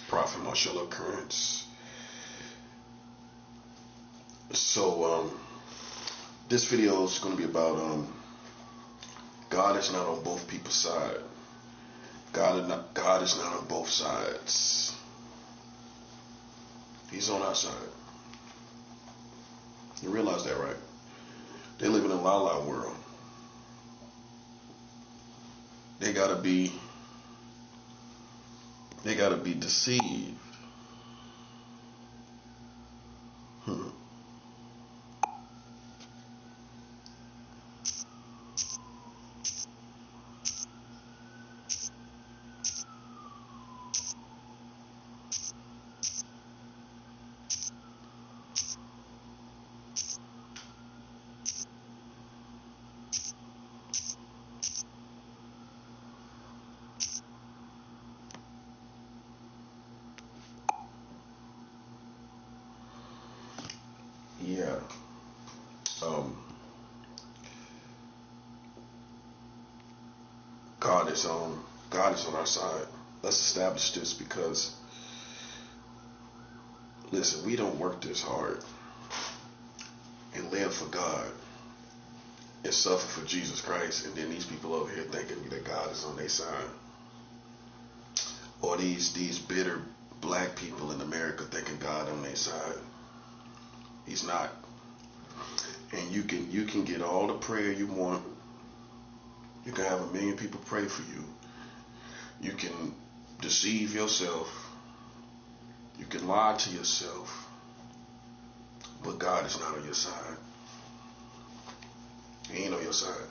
Prophet Marshall Occurrence. So this video is going to be about God is not on both people's side. God is not on both sides. He's on our side. You realize that, right? They live in a la-la world. They gotta be deceived. Yeah. God is on our side. Let's establish this, because listen, we don't work this hard and live for God and suffer for Jesus Christ, and then these people over here thinking that God is on their side. Or these bitter black people in America thinking God on their side. He's not. And you can get all the prayer you want. You can have 1 million people pray for you. You can deceive yourself. You can lie to yourself. But God is not on your side. He ain't on your side.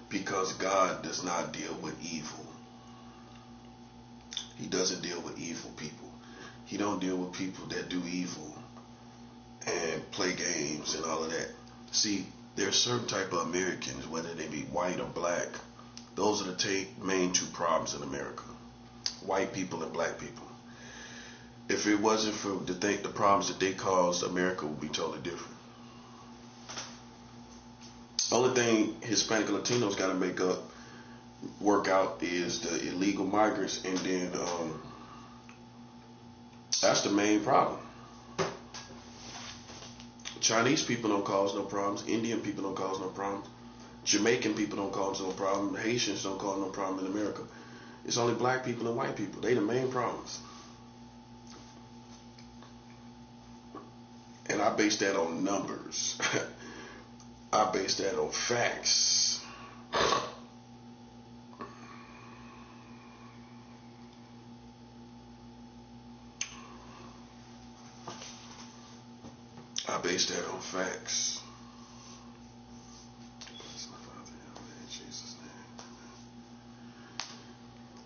Because God does not deal with evil. He doesn't deal with evil people. He don't deal with people that do evil and play games and all of that. See, there's certain type of Americans, whether they be white or black, those are the main two problems in America. White people and black people. If it wasn't for the problems that they caused, America would be totally different. Only thing Hispanic and Latinos got to work out is the illegal migrants, and then that's the main problem. Chinese people don't cause no problems. Indian people don't cause no problems. Jamaican people don't cause no problem. Haitians don't cause no problem in America. It's only black people and white people. They the main problems. And I base that on numbers. I base that on facts. I base that on facts.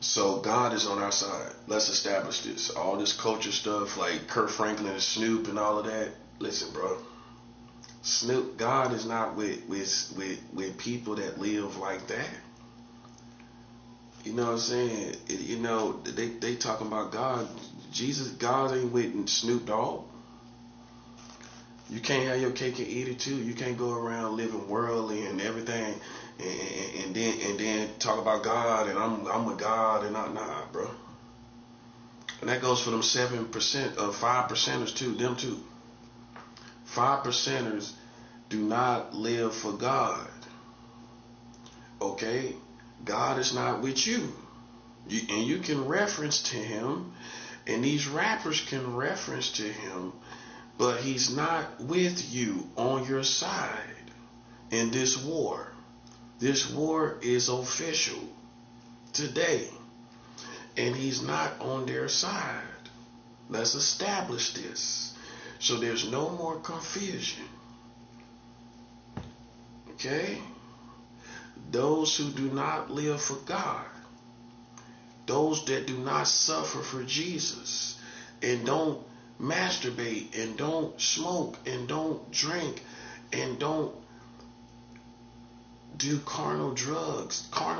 So God is on our side. Let's establish this. All this culture stuff like Kirk Franklin and Snoop and all of that. Listen, bro. God is not with people that live like that. You know what I'm saying? They talking about God. God ain't with Snoop Dogg. You can't have your cake and eat it too. You can't go around living worldly and everything, and then talk about God and I'm with God and nah, bro. And that goes for them 7% of 5%ers too. Them too. 5%ers do not live for God. Okay, God is not with you, and you can reference to Him, and these rappers can reference to Him. But He's not with you, on your side in this war. This war is official today. And He's not on their side. Let's establish this so there's no more confusion. Okay? Those who do not live for God, those that do not suffer for Jesus and don't masturbate and don't smoke and don't drink and don't do carnal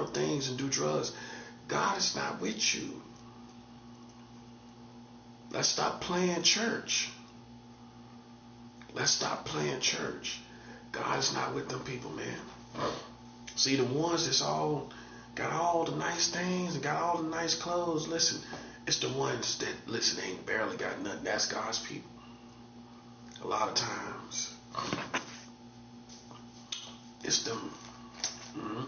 things and do drugs, God is not with you. Let's stop playing church. Let's stop playing church. God is not with them people, man. See, the ones that's all got all the nice things and got all the nice clothes. Listen, it's the ones that, listen, ain't barely got nothing. That's God's people. A lot of times, it's them. Mm-hmm.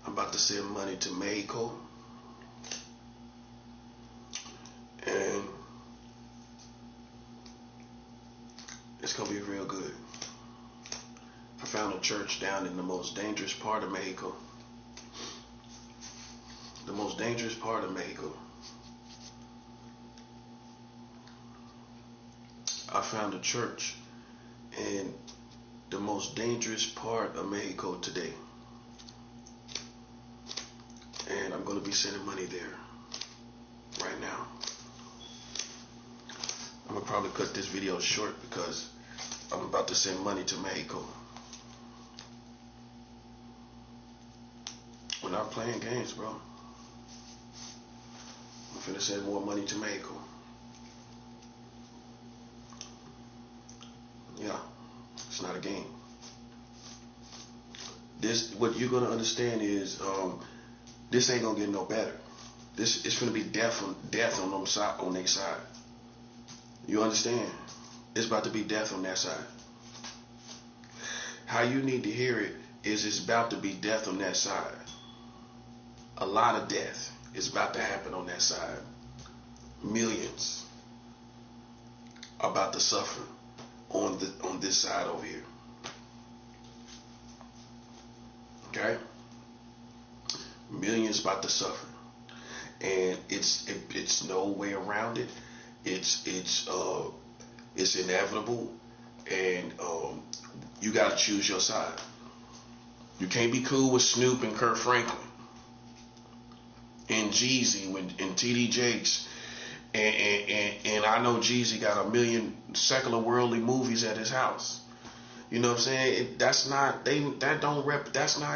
I'm about to send money to Mexico. And it's going to be real good. I found a church down in the most dangerous part of Mexico. The most dangerous part of Mexico. I found a church in the most dangerous part of Mexico today. And I'm going to be sending money there right now. I'm going to probably cut this video short because I'm about to send money to Mexico. We're not playing games, bro. I'm finna send more money to Mexico. Yeah, it's not a game. What you're gonna understand is, this ain't gonna get no better. It's gonna be death on their side. You understand? It's about to be death on that side. How you need to hear it is it's about to be death on that side. A lot of death is about to happen on that side. Millions are about to suffer on this side over here. Okay? Millions about to suffer. And it's no way around it. It's inevitable, and you gotta choose your side. You can't be cool with Snoop and Kirk Franklin and Jeezy and TD Jakes, and I know Jeezy got 1 million secular worldly movies at his house. You know what I'm saying? That's not God. That don't represent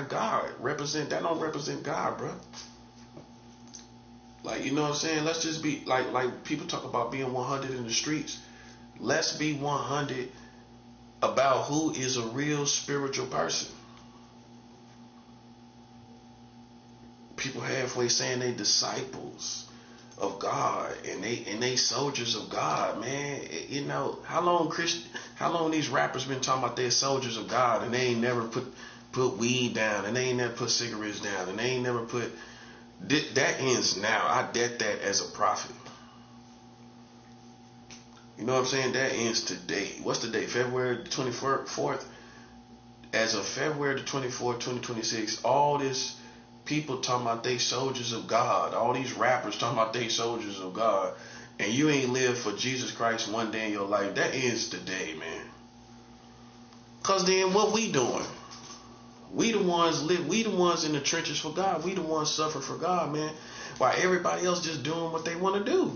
God, bro. Like, you know what I'm saying? Let's just be like people talk about being 100 in the streets. Let's be 100 about who is a real spiritual person. People halfway saying they disciples of God and they soldiers of God, man. You know, how long these rappers been talking about they're soldiers of God and they ain't never put weed down and they ain't never put cigarettes down and they ain't never put. That ends now. I debt that as a prophet. You know what I'm saying? That ends today. What's the date? February 24th. As of February the 24th, 2026, all this people talking about they soldiers of God. All these rappers talking about they soldiers of God. And you ain't lived for Jesus Christ one day in your life. That ends today, man. Cause then what we doing? We the ones in the trenches for God. We the ones suffer for God, man. While everybody else just doing what they want to do.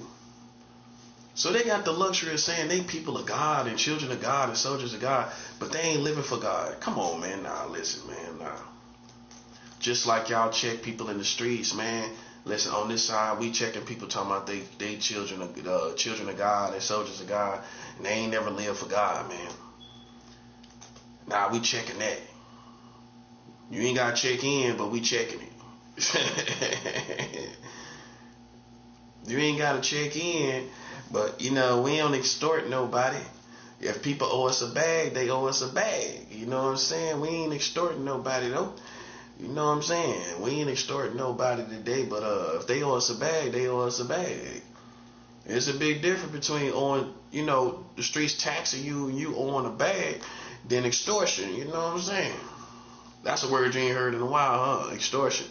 So they got the luxury of saying they people of God and children of God and soldiers of God, but they ain't living for God. Come on, man. Nah, listen, man. Nah. Just like y'all check people in the streets, man. Listen, on this side, we checking people talking about they children of God and soldiers of God, and they ain't never lived for God, man. Nah, we checking that. You ain't got to check in, but we checking it. You ain't got to check in, but, you know, we don't extort nobody. If people owe us a bag, they owe us a bag. You know what I'm saying? We ain't extorting nobody, though. You know what I'm saying? We ain't extorting nobody today, but if they owe us a bag, they owe us a bag. There's a big difference between owing, you know, the streets taxing you and you owing a bag than extortion. You know what I'm saying? That's a word you ain't heard in a while, huh? Extortion.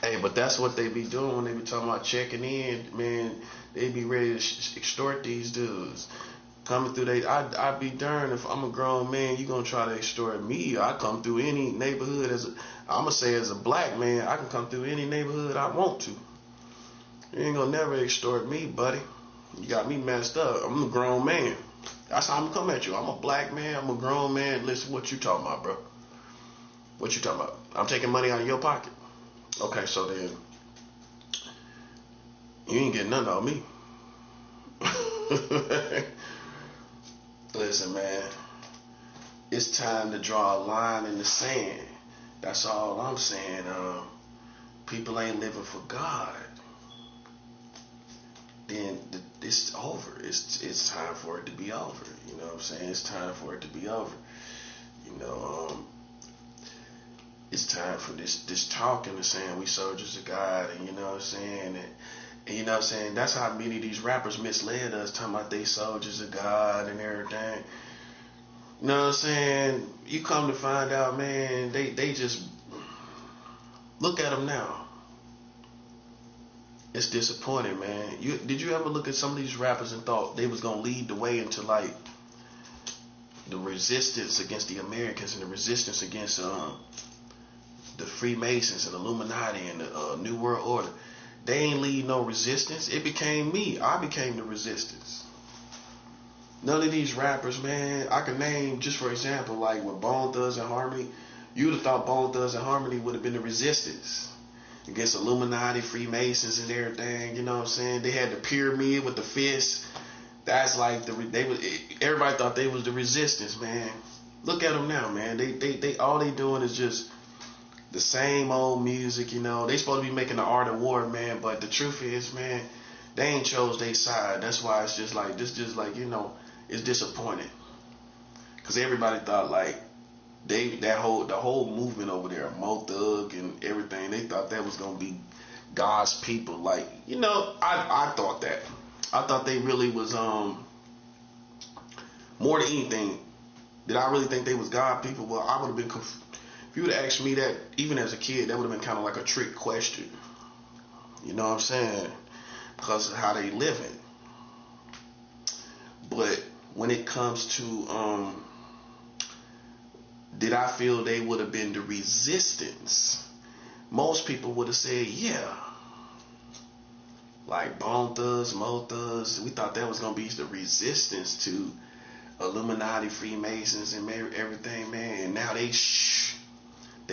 Hey, but that's what they be doing when they be talking about checking in, man. They be ready to extort these dudes. Coming through I be darned if I'm a grown man, you gonna try to extort me. I come through any neighborhood as a black man, I can come through any neighborhood I want to. You ain't gonna never extort me, buddy. You got me messed up. I'm a grown man. That's how I'm gonna come at you. I'm a black man. I'm a grown man. Listen, what you talking about, bro? What you talking about? I'm taking money out of your pocket. Okay, so then You ain't getting nothing out of me. Listen, man. It's time to draw a line in the sand. That's all I'm saying. People ain't living for God. Then it's over. It's time for it to be over. You know what I'm saying? It's time for it to be over. You know, it's time for this talking and saying we soldiers of God, and you know what I'm saying, and you know what I'm saying, that's how many of these rappers misled us, talking about they soldiers of God and everything. You know what I'm saying? You come to find out, man, they just look at them now. It's disappointing, man. Did you ever look at some of these rappers and thought they was gonna lead the way into like the resistance against the Americans and the resistance against the Freemasons and Illuminati and the New World Order? They ain't lead no resistance. It became me. I became the resistance. None of these rappers, man, I can name, just for example, like with Bone Thugs and Harmony, you would have thought Bone Thugs and Harmony would have been the resistance against Illuminati, Freemasons and everything, you know what I'm saying? They had the pyramid with the fist. That's like, everybody thought they was the resistance, man. Look at them now, man. They all they doing is just the same old music, you know. They supposed to be making the art of war, man, but the truth is, man, they ain't chose their side. That's why it's just like, you know, it's disappointing. Because everybody thought like, the whole movement over there, Mo Thug and everything, they thought that was going to be God's people. Like, you know, I thought that. I thought they really was, more than anything, did I really think they was God people? Well, I would have been if you would have asked me that, even as a kid, that would have been kind of like a trick question. You know what I'm saying? Because of how they living. But when it comes to, did I feel they would have been the resistance? Most people would have said, yeah. Like Bone Thugs, Mo Thugs, we thought that was going to be the resistance to Illuminati, Freemasons, and everything, man. And now they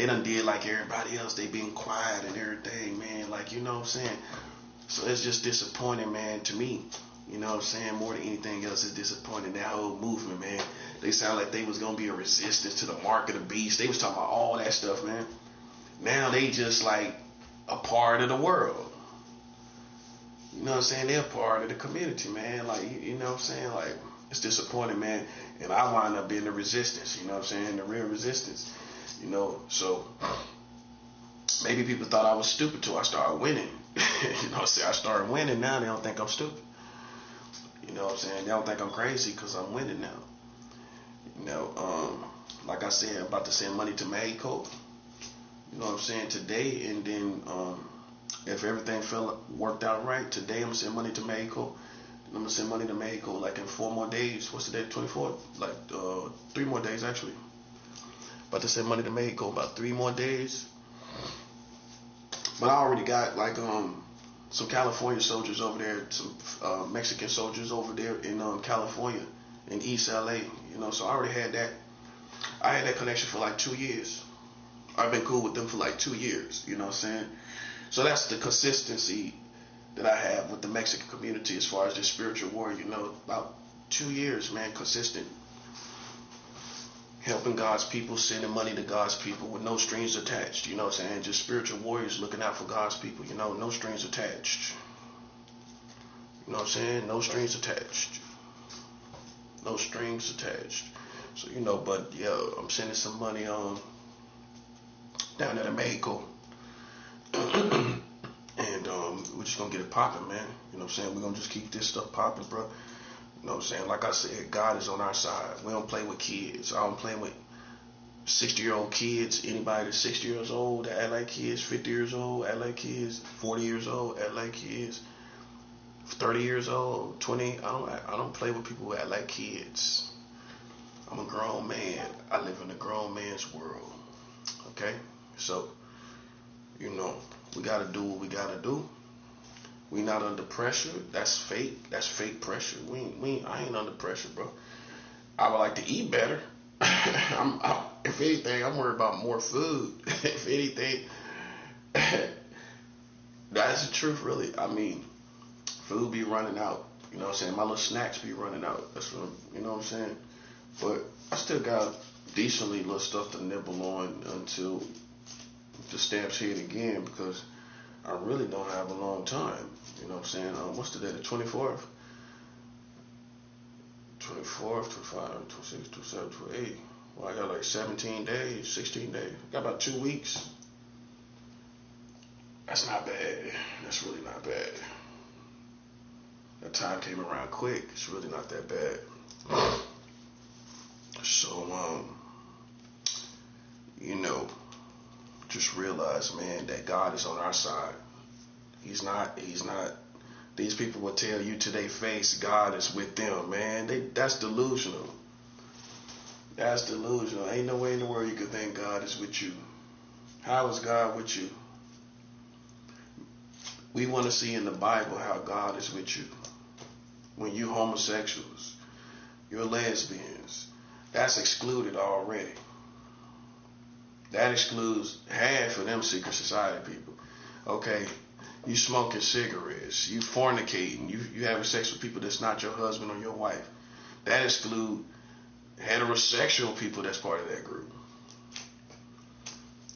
done did like everybody else. They been quiet and everything, man. Like, you know what I'm saying? So it's just disappointing, man, to me. You know what I'm saying? More than anything else, it's disappointing, that whole movement, man. They sound like they was going to be a resistance to the mark of the beast. They was talking about all that stuff, man. Now they just like a part of the world. You know what I'm saying? They're a part of the community, man. Like, you know what I'm saying? Like, it's disappointing, man. And I wind up being the resistance, you know what I'm saying? The real resistance. You know, so maybe people thought I was stupid till I started winning. You know what I'm saying? I started winning, now they don't think I'm stupid. You know what I'm saying? They don't think I'm crazy because I'm winning now. You know, like I said, I'm about to send money to Mexico. You know what I'm saying? Today, and then if everything worked out right, today I'm gonna send money to Mexico. I'm gonna send money to Mexico like in 4 more days. What's the date? 24? Like 3 more days actually. About to send money to Mexico about 3 more days. But I already got like some California soldiers over there, some Mexican soldiers over there in California, in East LA. You know, so I already had that. I had that connection for like 2 years. I've been cool with them for like 2 years. You know what I'm saying? So that's the consistency that I have with the Mexican community as far as this spiritual warrior. You know, about 2 years, man, consistent. Helping God's people, sending money to God's people with no strings attached. You know what I'm saying? Just spiritual warriors looking out for God's people. You know, no strings attached. You know what I'm saying? No strings attached. No strings attached. So, you know, but yeah, I'm sending some money down there to Mexico. And we're just gonna get it popping, man. You know what I'm saying? We're gonna just keep this stuff popping, bro. You know what I'm saying? Like I said, God is on our side. We don't play with kids. I don't play with 60-year-old kids. Anybody that's 60 years old that act like kids, 50 years old, act like kids, 40 years old, act like kids, 30 years old, 20. I don't play with people who act like kids. I'm a grown man. I live in a grown man's world. Okay? So, you know, we gotta do what we gotta do. We not under pressure. That's fake. That's fake pressure. I ain't under pressure, bro. I would like to eat better. If anything, I'm worried about more food. If anything, that's the truth, really. I mean, Food be running out. You know what I'm saying? My little snacks be running out. That's what, you know what I'm saying? But I still got decently little stuff to nibble on until the stamps hit again, because I really don't have a long time. You know what I'm saying? What's the day? The 24th? 24th, 25, 26, 27, 28. Well, I got like 17 days, 16 days. I got about 2 weeks. That's not bad. That's really not bad. That time came around quick. It's really not that bad. So, you know, just realize, man, that God is on our side. He's not, these people will tell you to their face God is with them, man. That's delusional. That's delusional. Ain't no way in the world you could think God is with you. How is God with you? We want to see in the Bible how God is with you. When you homosexuals, you're lesbians, that's excluded already. That excludes half of them secret society people. Okay, you smoking cigarettes, you fornicating, you having sex with people that's not your husband or your wife. That excludes heterosexual people that's part of that group.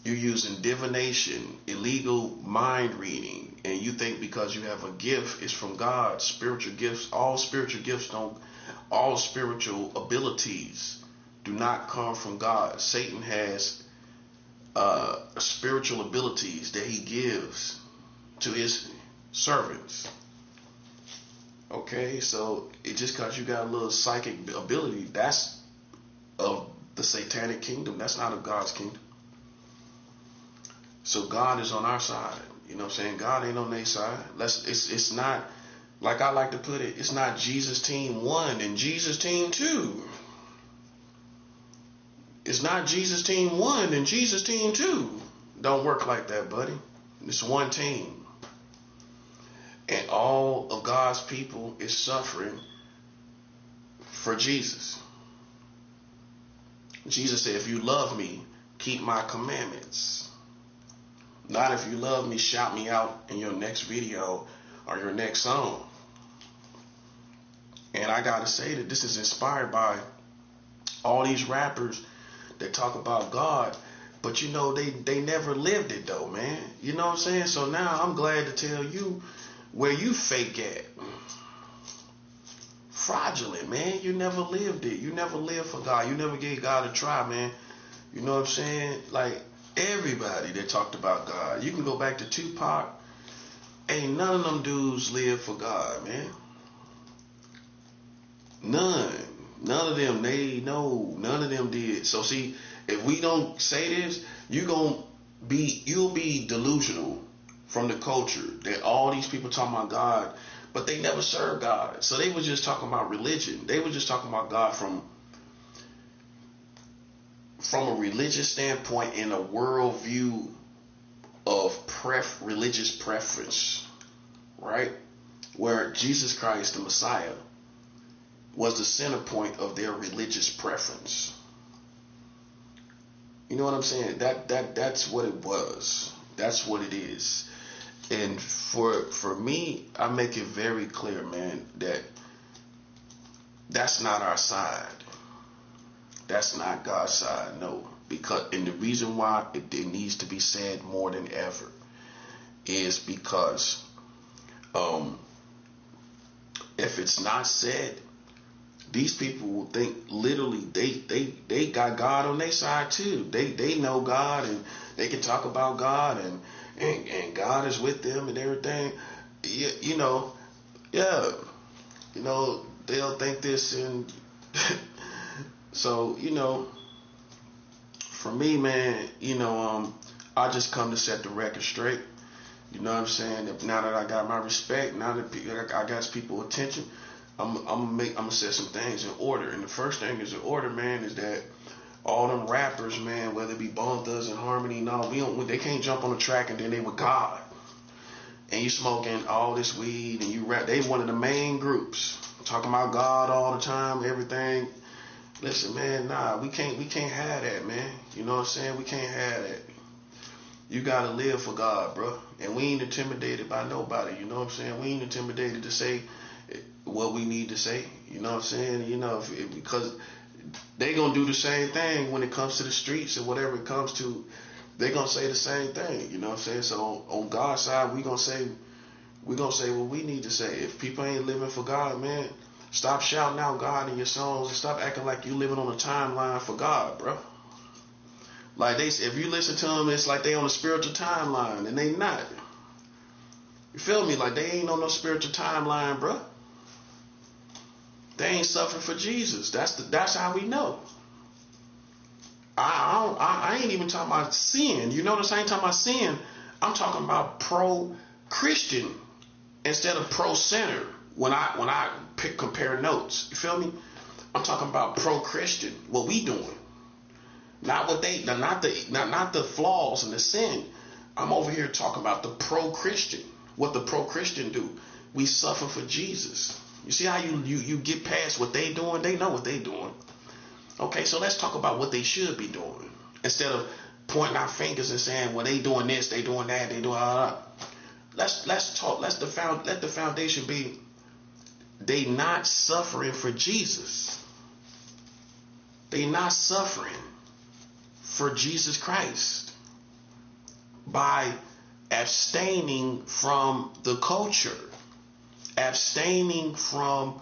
You're using divination, illegal mind reading, and you think because you have a gift, it's from God. Spiritual gifts, all spiritual abilities do not come from God. Satan has spiritual abilities that he gives to his servants. Okay, so it just because you got a little psychic ability, that's of the satanic kingdom. That's not of God's kingdom. So God is on our side. You know what I'm saying? God ain't on their side. It's not, like I like to put it, it's not Jesus team 1 and Jesus team 2. It's not Jesus team 1 and Jesus team 2. Don't work like that, buddy. It's one team. And all of God's people is suffering for Jesus. Jesus said, if you love me, keep my commandments. Not if you love me, shout me out in your next video or your next song. And I gotta say that this is inspired by all these rappers that talk about God, but you know, they never lived it though, man. You know what I'm saying? So now I'm glad to tell you where you fake at. Fraudulent, man. You never lived it. You never lived for God. You never gave God a try, man. You know what I'm saying? Like, everybody that talked about God, you can go back to Tupac. Ain't none of them dudes live for God, man. None of them. None of them did. So see, if we don't say this, you'll be delusional from the culture that all these people talking about God, but they never served God. So they were just talking about religion. They were just talking about God from a religious standpoint, in a worldview of religious preference, right? Where Jesus Christ, the Messiah, was the center point of their religious preference. You know what I'm saying? That's what it was. That's what it is. And for me, I make it very clear, man, that that's not our side. That's not God's side, no. And the reason why it needs to be said more than ever is because if it's not said, these people will think literally they got God on their side too. They know God and they can talk about God and God is with them and everything. You know, they'll think this and so, for me, man, I just come to set the record straight. You know what I'm saying? Now that I got my respect, now that I got people's attention, I'm gonna set some things in order. And the first thing is in order, man, is that all them rappers, man, whether it be Bone Thugs and Harmony, they can't jump on the track and then they with God. And you smoking all this weed and you rap. They one of the main groups talking about God all the time, everything. Listen, man, nah, we can't have that, man. You know what I'm saying? We can't have that. You gotta live for God, bro. And we ain't intimidated by nobody. You know what I'm saying? We ain't intimidated to say what we need to say. You know what I'm saying? You know, because they gonna do the same thing when it comes to the streets and whatever it comes to. They gonna say the same thing. You know what I'm saying? So on God's side, we gonna say what we need to say. If people ain't living for God, man, stop shouting out God in your songs and stop acting like you living on a timeline for God, bro. Like if you listen to them, it's like they on a spiritual timeline, and they not. You feel me? Like they ain't on no spiritual timeline, bro. They ain't suffering for Jesus. That's how we know. I ain't even talking about sin. You notice I ain't talking about sin. I'm talking about pro-Christian instead of pro-sinner. When I compare notes, you feel me? I'm talking about pro-Christian. What we doing? Not what they, not the flaws and the sin. I'm over here talking about the pro-Christian. What the pro-Christian do? We suffer for Jesus. You see how you get past what they doing? They know what they doing. Okay, so let's talk about what they should be doing instead of pointing our fingers and saying, well, they doing this, they doing that, they doing all that. Let's talk. Let the foundation be they not suffering for Jesus. They not suffering for Jesus Christ by abstaining from the culture, abstaining from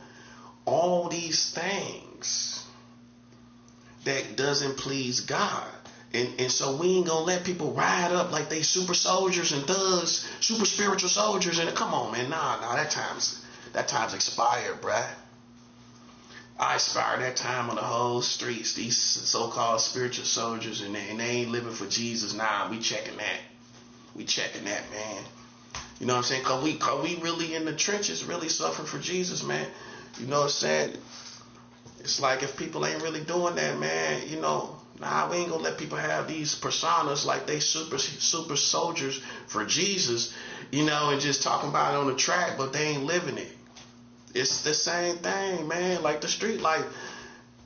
all these things that doesn't please God. And so we ain't gonna let people ride up like they super soldiers and thugs, super spiritual soldiers. And come on, man, nah, that time's expired, bruh. I expired that time on the whole streets. These so-called spiritual soldiers, and they ain't living for Jesus. Nah, we checking that. We checking that, man. You know what I'm saying? Cause we really in the trenches, really suffering for Jesus, man. You know what I'm saying? It's like if people ain't really doing that, man, you know, nah, we ain't gonna let people have these personas like they super soldiers for Jesus, you know, and just talking about it on the track, but they ain't living it. It's the same thing, man. Like the street life.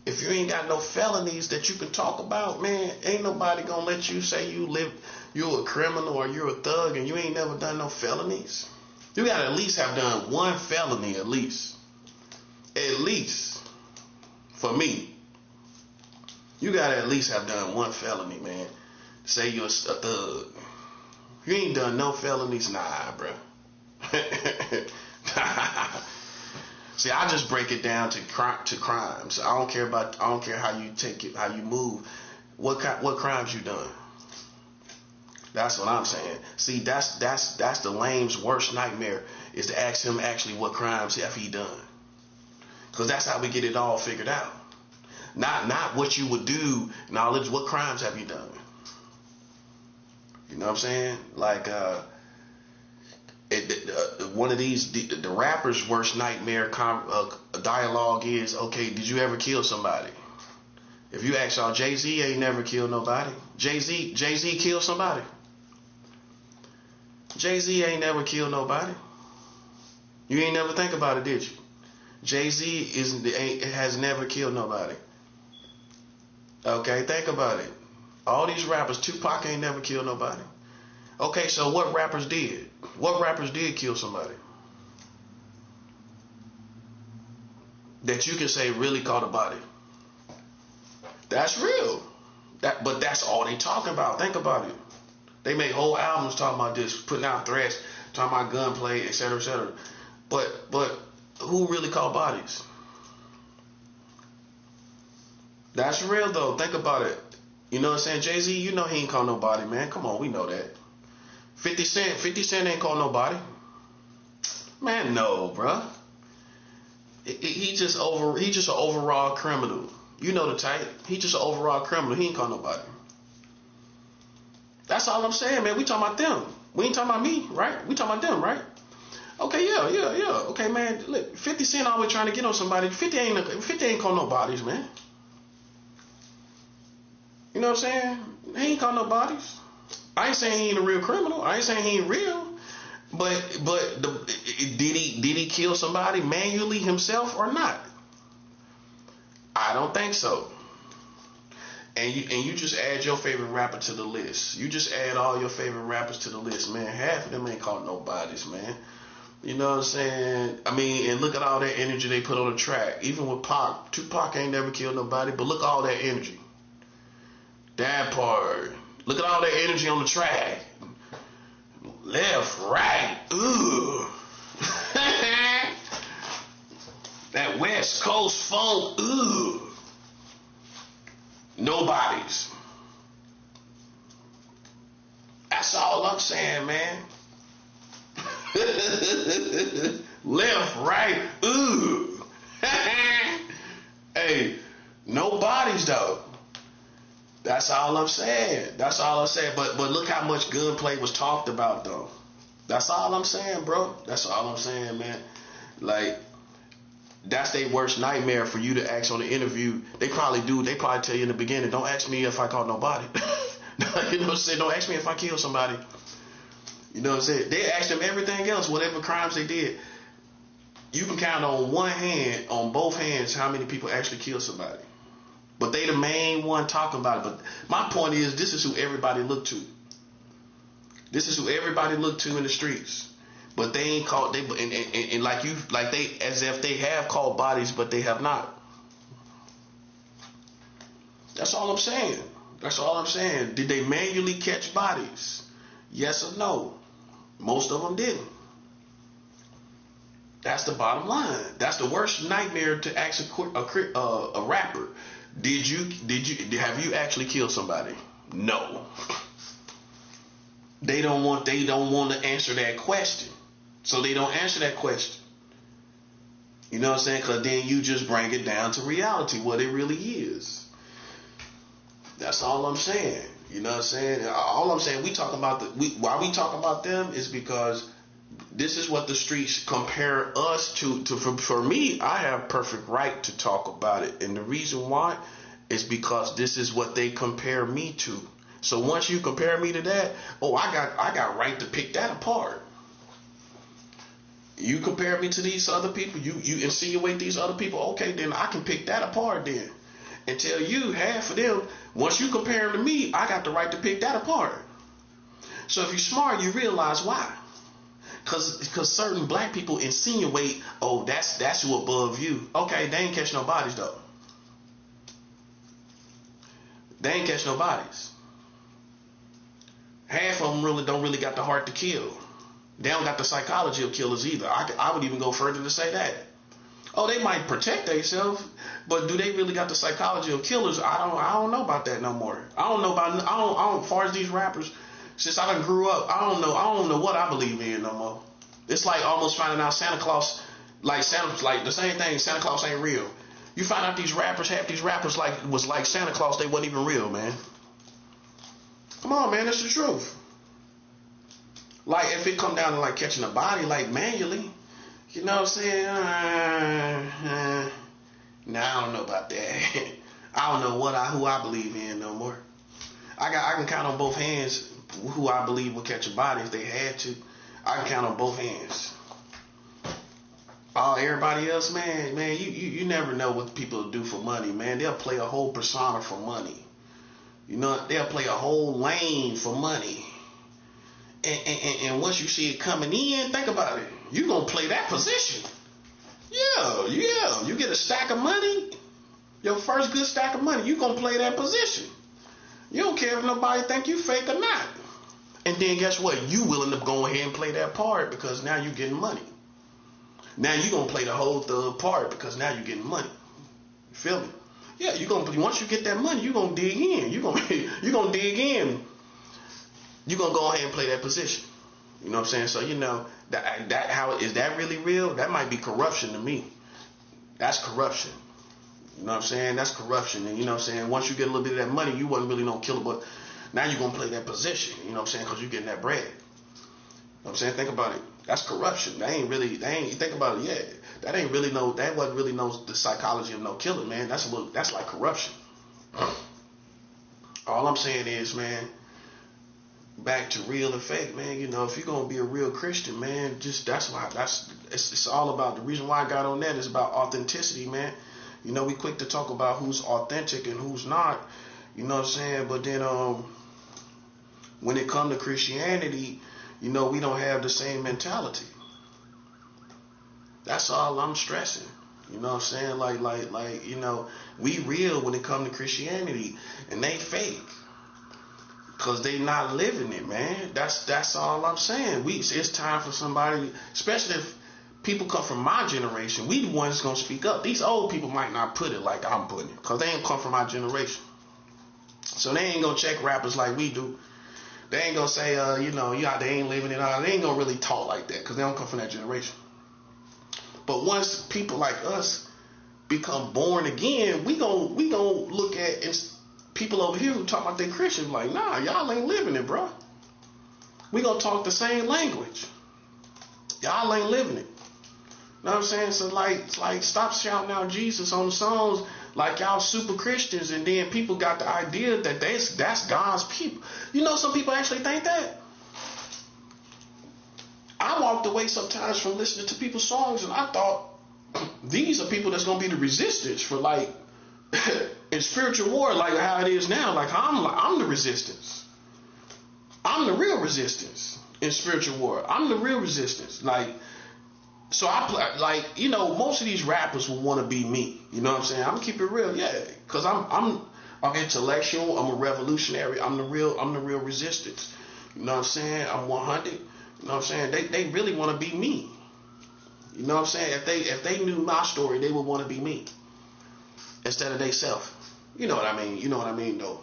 If you ain't got no felonies that you can talk about, man, ain't nobody gonna let you say you're a criminal or you're a thug and you ain't never done no felonies. You gotta at least have done one felony, at least. At least. For me, you gotta at least have done one felony, man. Say you're a thug. You ain't done no felonies, nah, bro. See, I just break it down to crimes. I don't care how you take it, how you move. What crimes you done? That's what I'm saying. See, that's the lame's worst nightmare is to ask him actually what crimes have he done. Because that's how we get it all figured out. Not what you would do, knowledge, what crimes have you done? You know what I'm saying? Like, one of these, the rapper's worst nightmare dialogue is, okay, did you ever kill somebody? If you ask y'all, Jay-Z ain't never killed nobody. Jay-Z killed somebody. Jay-Z ain't never killed nobody. You ain't never think about it, did you? Jay-Z has never killed nobody. Okay, think about it. All these rappers, Tupac ain't never killed nobody. Okay, so what rappers did? What rappers did kill somebody? That you can say really caught a body. That's real. But that's all they talking about. Think about it. They make whole albums talking about this, putting out threats, talking about gunplay, etc., etc. But who really caught bodies? That's real though. Think about it. You know what I'm saying? Jay-Z, you know he ain't caught nobody, man. Come on, we know that. 50 Cent ain't caught nobody. Man, no, bruh. He just an overall criminal. You know the type. He just an overall criminal. He ain't caught nobody. That's all I'm saying, man. We talking about them. We ain't talking about me, right? We talking about them, right? Okay, yeah. Okay, man. Look, 50 Cent always trying to get on somebody. 50 ain't caught no bodies, man. You know what I'm saying? He ain't caught no bodies. I ain't saying he ain't a real criminal. I ain't saying he ain't real. But did he kill somebody manually himself or not? I don't think so. and you just add your favorite rapper to the list. You just add all your favorite rappers to the list, man. Half of them ain't caught no bodies, man. You know what I'm saying? I mean, and look at all that energy they put on the track. Even with Pac, Tupac ain't never killed nobody, but look at all that energy. That part. Look at all that energy on the track. Left, right, ooh. That West Coast funk, ooh. Nobodies. That's all I'm saying, man. Left, right, ooh. Hey, no bodies though. That's all I'm saying. That's all I'm saying. But look how much gunplay was talked about though. That's all I'm saying, bro. That's all I'm saying, man. Like, that's their worst nightmare for you to ask on the interview. They probably do. They probably tell you in the beginning, don't ask me if I caught nobody. You know what I'm saying? Don't ask me if I killed somebody. You know what I'm saying? They asked them everything else, whatever crimes they did. You can count on one hand, on both hands, how many people actually killed somebody. But they the main one talking about it. But my point is, this is who everybody look to. This is who everybody look to in the streets. But they ain't caught. They and like they as if they have caught bodies, but they have not. That's all I'm saying. That's all I'm saying. Did they manually catch bodies? Yes or no? Most of them didn't. That's the bottom line. That's the worst nightmare to ask a rapper. Have you actually killed somebody? No. They don't want to answer that question. So they don't answer that question. You know what I'm saying? Because then you just bring it down to reality, what it really is. That's all I'm saying. You know what I'm saying? All I'm saying, why we talk about them is because this is what the streets compare us to. For me, I have perfect right to talk about it. And the reason why is because this is what they compare me to. So once you compare me to that, I got right to pick that apart. You compare me to these other people, you insinuate these other people, okay, then I can pick that apart then. And tell you, half of them, once you compare them to me, I got the right to pick that apart. So if you're smart, you realize why. Because certain black people insinuate, oh, that's who above you. Okay, they ain't catch no bodies though. They ain't catch no bodies. Half of them don't really got the heart to kill. They don't got the psychology of killers either. I would even go further to say that. Oh, they might protect themselves, but do they really got the psychology of killers? I don't know about that no more. I don't as far as these rappers, since I done grew up, I don't know what I believe in no more. It's like almost finding out Santa Claus, like the same thing, Santa Claus ain't real. You find out half these rappers was like Santa Claus, they wasn't even real, man. Come on, man, that's the truth. Like if it come down to like catching a body like manually, you know what I'm saying? Nah, I don't know about that. I don't know who I believe in no more. I can count on both hands who I believe will catch a body if they had to. I can count on both hands. Everybody else, man, you never know what people do for money, man. They'll play a whole persona for money. You know, they'll play a whole lane for money. And once you see it coming in, think about it. You're going to play that position. Yeah. You get a stack of money, your first good stack of money, you're going to play that position. You don't care if nobody think you fake or not. And then guess what? You willing to go ahead and play that part because now you're getting money. Now you're going to play the whole third part because now you're getting money. You feel me? Yeah, once you get that money, you're going to dig in. You're going to dig in. You're going to go ahead and play that position. You know what I'm saying? So, you know, is that really real? That might be corruption to me. That's corruption. You know what I'm saying? That's corruption. And you know what I'm saying? Once you get a little bit of that money, you wasn't really no killer, but now you're going to play that position. You know what I'm saying? Because you're getting that bread. You know what I'm saying? Think about it. That's corruption. Think about it, yeah. That wasn't really the psychology of no killing, man. That's like corruption. All I'm saying is, man, back to real and fake, man. You know, if you're gonna be a real Christian, man, it's all about. The reason why I got on that is about authenticity, man. You know, we quick to talk about who's authentic and who's not. You know what I'm saying? But then when it comes to Christianity, we don't have the same mentality. That's all I'm stressing. You know what I'm saying? Like, we real when it comes to Christianity, and they fake. Cause they not living it, man. That's all I'm saying. It's time for somebody, especially if people come from my generation. We the ones gonna speak up. These old people might not put it like I'm putting it, cause they ain't come from my generation. So they ain't gonna check rappers like we do. They ain't gonna say, they ain't living it. They ain't gonna really talk like that, cause they don't come from that generation. But once people like us become born again, we gonna look at people over here who talk about they Christians like, nah, y'all ain't living it, bro. We gonna talk the same language. Y'all ain't living it. Know what I'm saying? So like stop shouting out Jesus on the songs like y'all super Christians, and then people got the idea that that's God's people. Some people actually think that. I walked away sometimes from listening to people's songs, and I thought these are people that's gonna be the resistance for like in spiritual war, like how it is now. Like I'm the resistance. I'm the real resistance in spiritual war. I'm the real resistance. Like, so most of these rappers will want to be me. You know what I'm saying? I'm gonna keep it real, yeah, because I'm intellectual. I'm a revolutionary. I'm the real resistance. You know what I'm saying? I'm 100. You know what I'm saying? They really want to be me. You know what I'm saying? If they knew my story, they would want to be me instead of they self. You know what I mean? You know what I mean, though.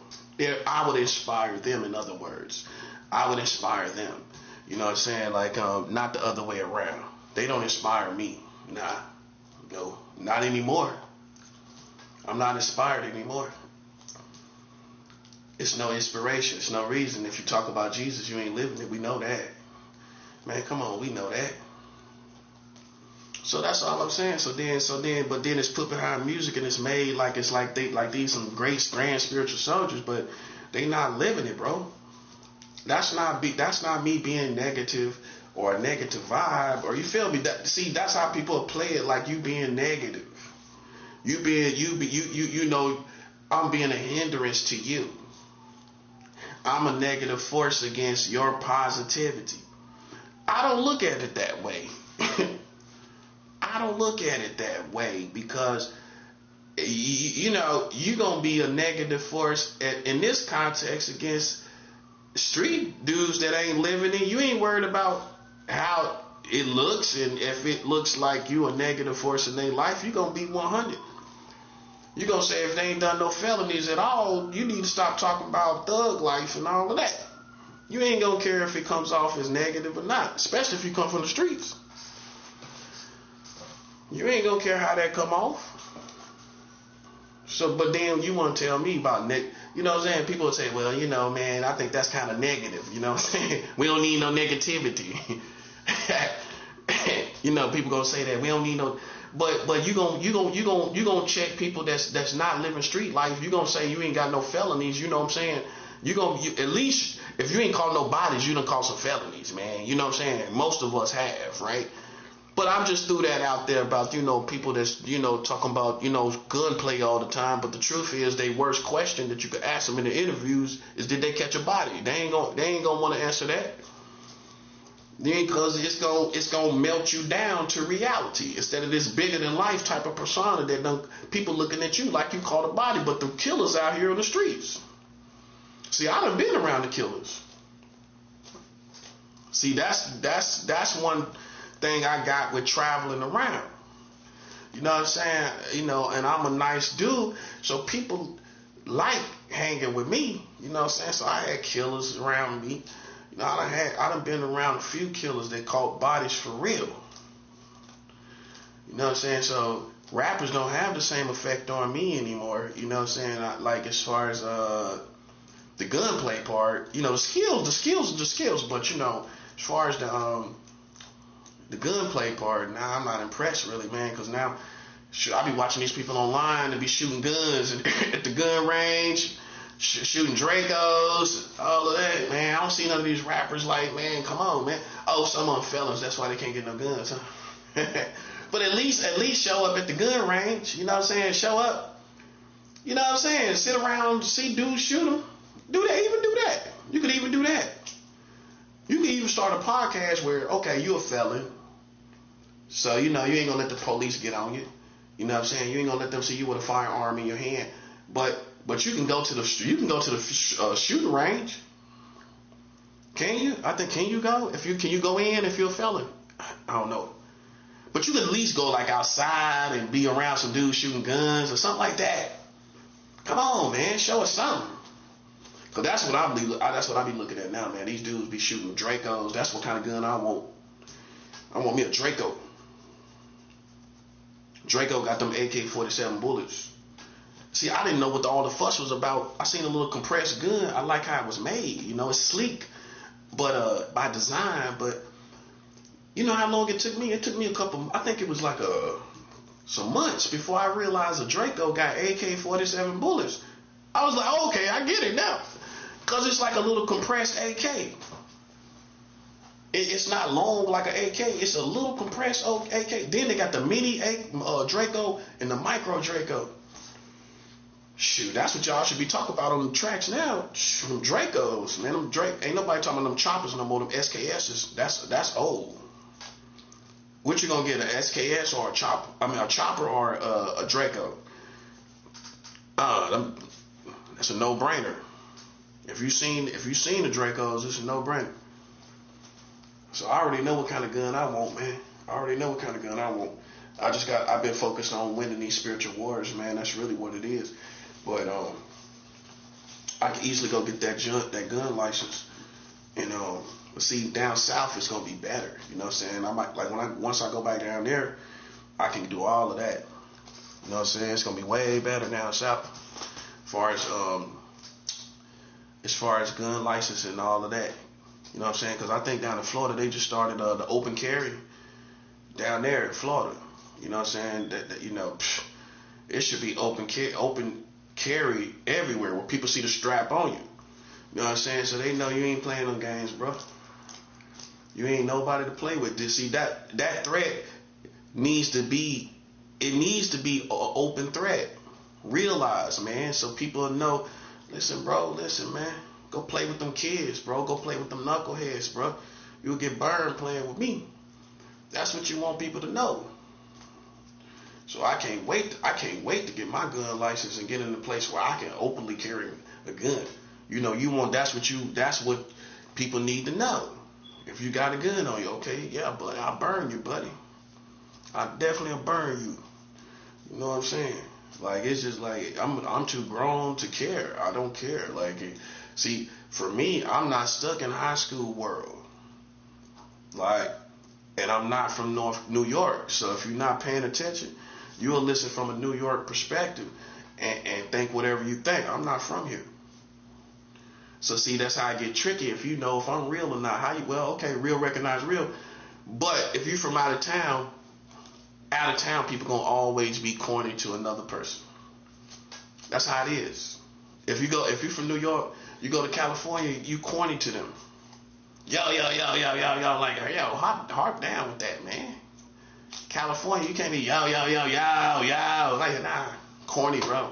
I would inspire them. In other words, I would inspire them. You know what I'm saying? Like, not the other way around. They don't inspire me. Nah, no, not anymore. I'm not inspired anymore. It's no inspiration. It's no reason. If you talk about Jesus, you ain't living it. We know that. Man, come on, we know that. So that's all I'm saying. But then it's put behind music, and it's made like it's like these some great grand spiritual soldiers, but they not living it, bro. That's not me being negative or a negative vibe, or you feel me? That's how people play it, like you being negative. I'm being a hindrance to you. I'm a negative force against your positivity. I don't look at it that way. I don't look at it that way, because you're going to be a negative force in this context against street dudes that ain't living it. You ain't worried about how it looks, and if it looks like you a negative force in their life, you're going to be 100. You're going to say if they ain't done no felonies at all, you need to stop talking about thug life and all of that. You ain't going to care if it comes off as negative or not, especially if you come from the streets. You ain't going to care how that come off. So, but then you want to tell me about you know what I'm saying? People will say, well, man, I think that's kind of negative. You know what I'm saying? We don't need no negativity. People gonna say that we don't need no, but you gonna check people that's not living street life. You gonna say you ain't got no felonies. You know what I'm saying? At least if you ain't caught no bodies, you done caught some felonies, man. You know what I'm saying? Most of us have, right? But I'm just threw that out there about, people that's, talking about, gunplay all the time. But the truth is, their worst question that you could ask them in the interviews is, did they catch a body? They ain't gonna want to answer that. Because it's gonna melt you down to reality instead of this bigger than life type of persona that people looking at you like you caught a body. But the killers out here on the streets. See, I done been around the killers. See, that's one thing I got with traveling around. You know what I'm saying? And I'm a nice dude, so people like hanging with me. You know what I'm saying? So I had killers around me. I done been around a few killers that caught bodies for real. You know what I'm saying? So rappers don't have the same effect on me anymore. You know what I'm saying? Like as far as the gunplay part, the skills. But as far as the gunplay part, now I'm not impressed really, man, because now I be watching these people online and be shooting guns at the gun range, shooting Dracos, all of that, man. I don't see none of these rappers like, man, come on, man. Oh, some of them felons, that's why they can't get no guns, huh? But at least show up at the gun range, you know what I'm saying? Show up. You know what I'm saying? Sit around, see dudes shoot them. Do that. Even do that. You could even do that. You can even start a podcast where, okay, you're a felon. So, you know, you ain't gonna let the police get on you. You know what I'm saying? You ain't gonna let them see you with a firearm in your hand. But you can go to the shooting range. Can you? I think, can you go? Can you go in if you're a felon? I don't know. But you can at least go like outside and be around some dudes shooting guns or something like that. Come on, man, show us something. Cause that's what I be looking at now, man. These dudes be shooting Dracos. That's what kind of gun I want. I want me a Draco. Draco got them AK-47 bullets. See, I didn't know what all the fuss was about. I seen a little compressed gun. I like how it was made. You know, it's sleek, but by design. But you know how long it took me? It took me I think it was like some months before I realized a Draco got AK-47 bullets. I was like, okay, I get it now. Because it's like a little compressed AK. It's not long like an AK. It's a little compressed AK. Then they got the mini Draco and the micro Draco. Shoot, that's what y'all should be talking about on the tracks now. Shoot, them Dracos, man. Ain't nobody talking about them choppers no more. Them SKSs. That's old. What you gonna get, an SKS or a chopper? I mean, a chopper or a Draco? That's a no-brainer. If you seen the Dracos, it's a no-brainer. So I already know what kind of gun I want, man. I've been focused on winning these spiritual wars, man. That's really what it is. But I can easily go get that gun license. And but see, down south it's gonna be better. You know what I'm saying? I might once I go back down there, I can do all of that. You know what I'm saying? It's gonna be way better down south. As far as gun license and all of that. You know what I'm saying? Because I think down in Florida they just started the open carry down there in Florida. You know what I'm saying? That you know, it should be open carry everywhere where people see the strap on you. You know what I'm saying? So they know you ain't playing no games, bro. You ain't nobody to play with. See, that threat needs to be an open threat. Realize, man, so people know. Listen, bro. Listen, man. Go play with them kids, bro. Go play with them knuckleheads, bro. You'll get burned playing with me. That's what you want people to know. So I can't wait to get my gun license and get in a place where I can openly carry a gun. You know, that's what people need to know. If you got a gun on you, okay, yeah, buddy, I'll burn you, buddy. I definitely will burn you. You know what I'm saying? Like, it's just like, I'm too grown to care. I don't care. Like, see, for me, I'm not stuck in high school world. Like, and I'm not from New York. So if you're not paying attention, you'll listen from a New York perspective and think whatever you think. I'm not from here. So see, that's how I get tricky. If you know if I'm real or not, real recognize real. But if you're from out of town people gonna always be corny to another person. That's how it is. If you're from New York, you go to California, you corny to them. Yo, like, yo, harp down with that, man. California, you can't be yo, like, nah, corny, bro,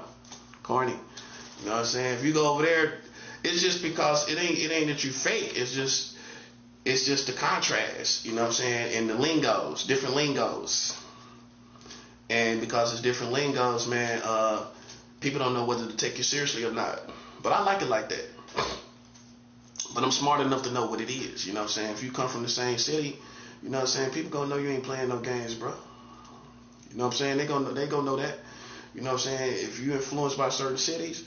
corny. You know what I'm saying? If you go over there, it's just because it ain't that you fake. It's just the contrast. You know what I'm saying? And the lingos, different lingos. And because it's different lingos, man, people don't know whether to take you seriously or not. But I like it like that. But I'm smart enough to know what it is. You know what I'm saying? If you come from the same city, you know what I'm saying, people gonna know you ain't playing no games, bro. You know what I'm saying? They gonna know that. You know what I'm saying? If you're influenced by certain cities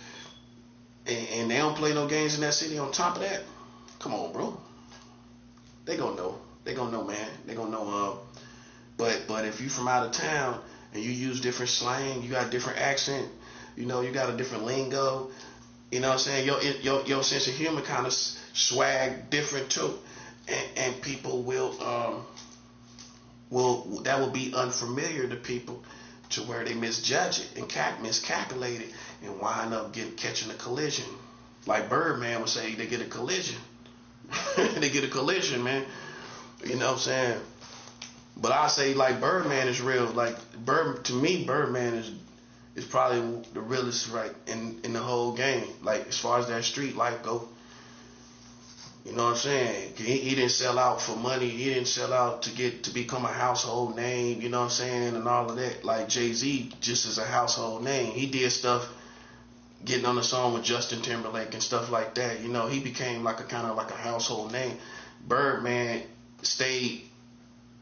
and they don't play no games in that city on top of that, come on, bro. They gonna know. They gonna know, man. They gonna know. But if you from out of town and you use different slang, you got a different accent, you know, you got a different lingo, you know what I'm saying? Your sense of humor kind of swag different too, and people will that will be unfamiliar to people to where they misjudge it and miscalculate it and wind up catching a collision. Like Birdman would say, they get a collision. They get a collision, man. You know what I'm saying? But I say, like, Birdman is real. Like, to me, Birdman is probably the realest right in the whole game. Like as far as that street life go, you know what I'm saying? He didn't sell out for money. He didn't sell out to become a household name. You know what I'm saying? And all of that. Like Jay-Z just is a household name. He did stuff getting on the song with Justin Timberlake and stuff like that. You know, he became like a kind of like a household name. Birdman stayed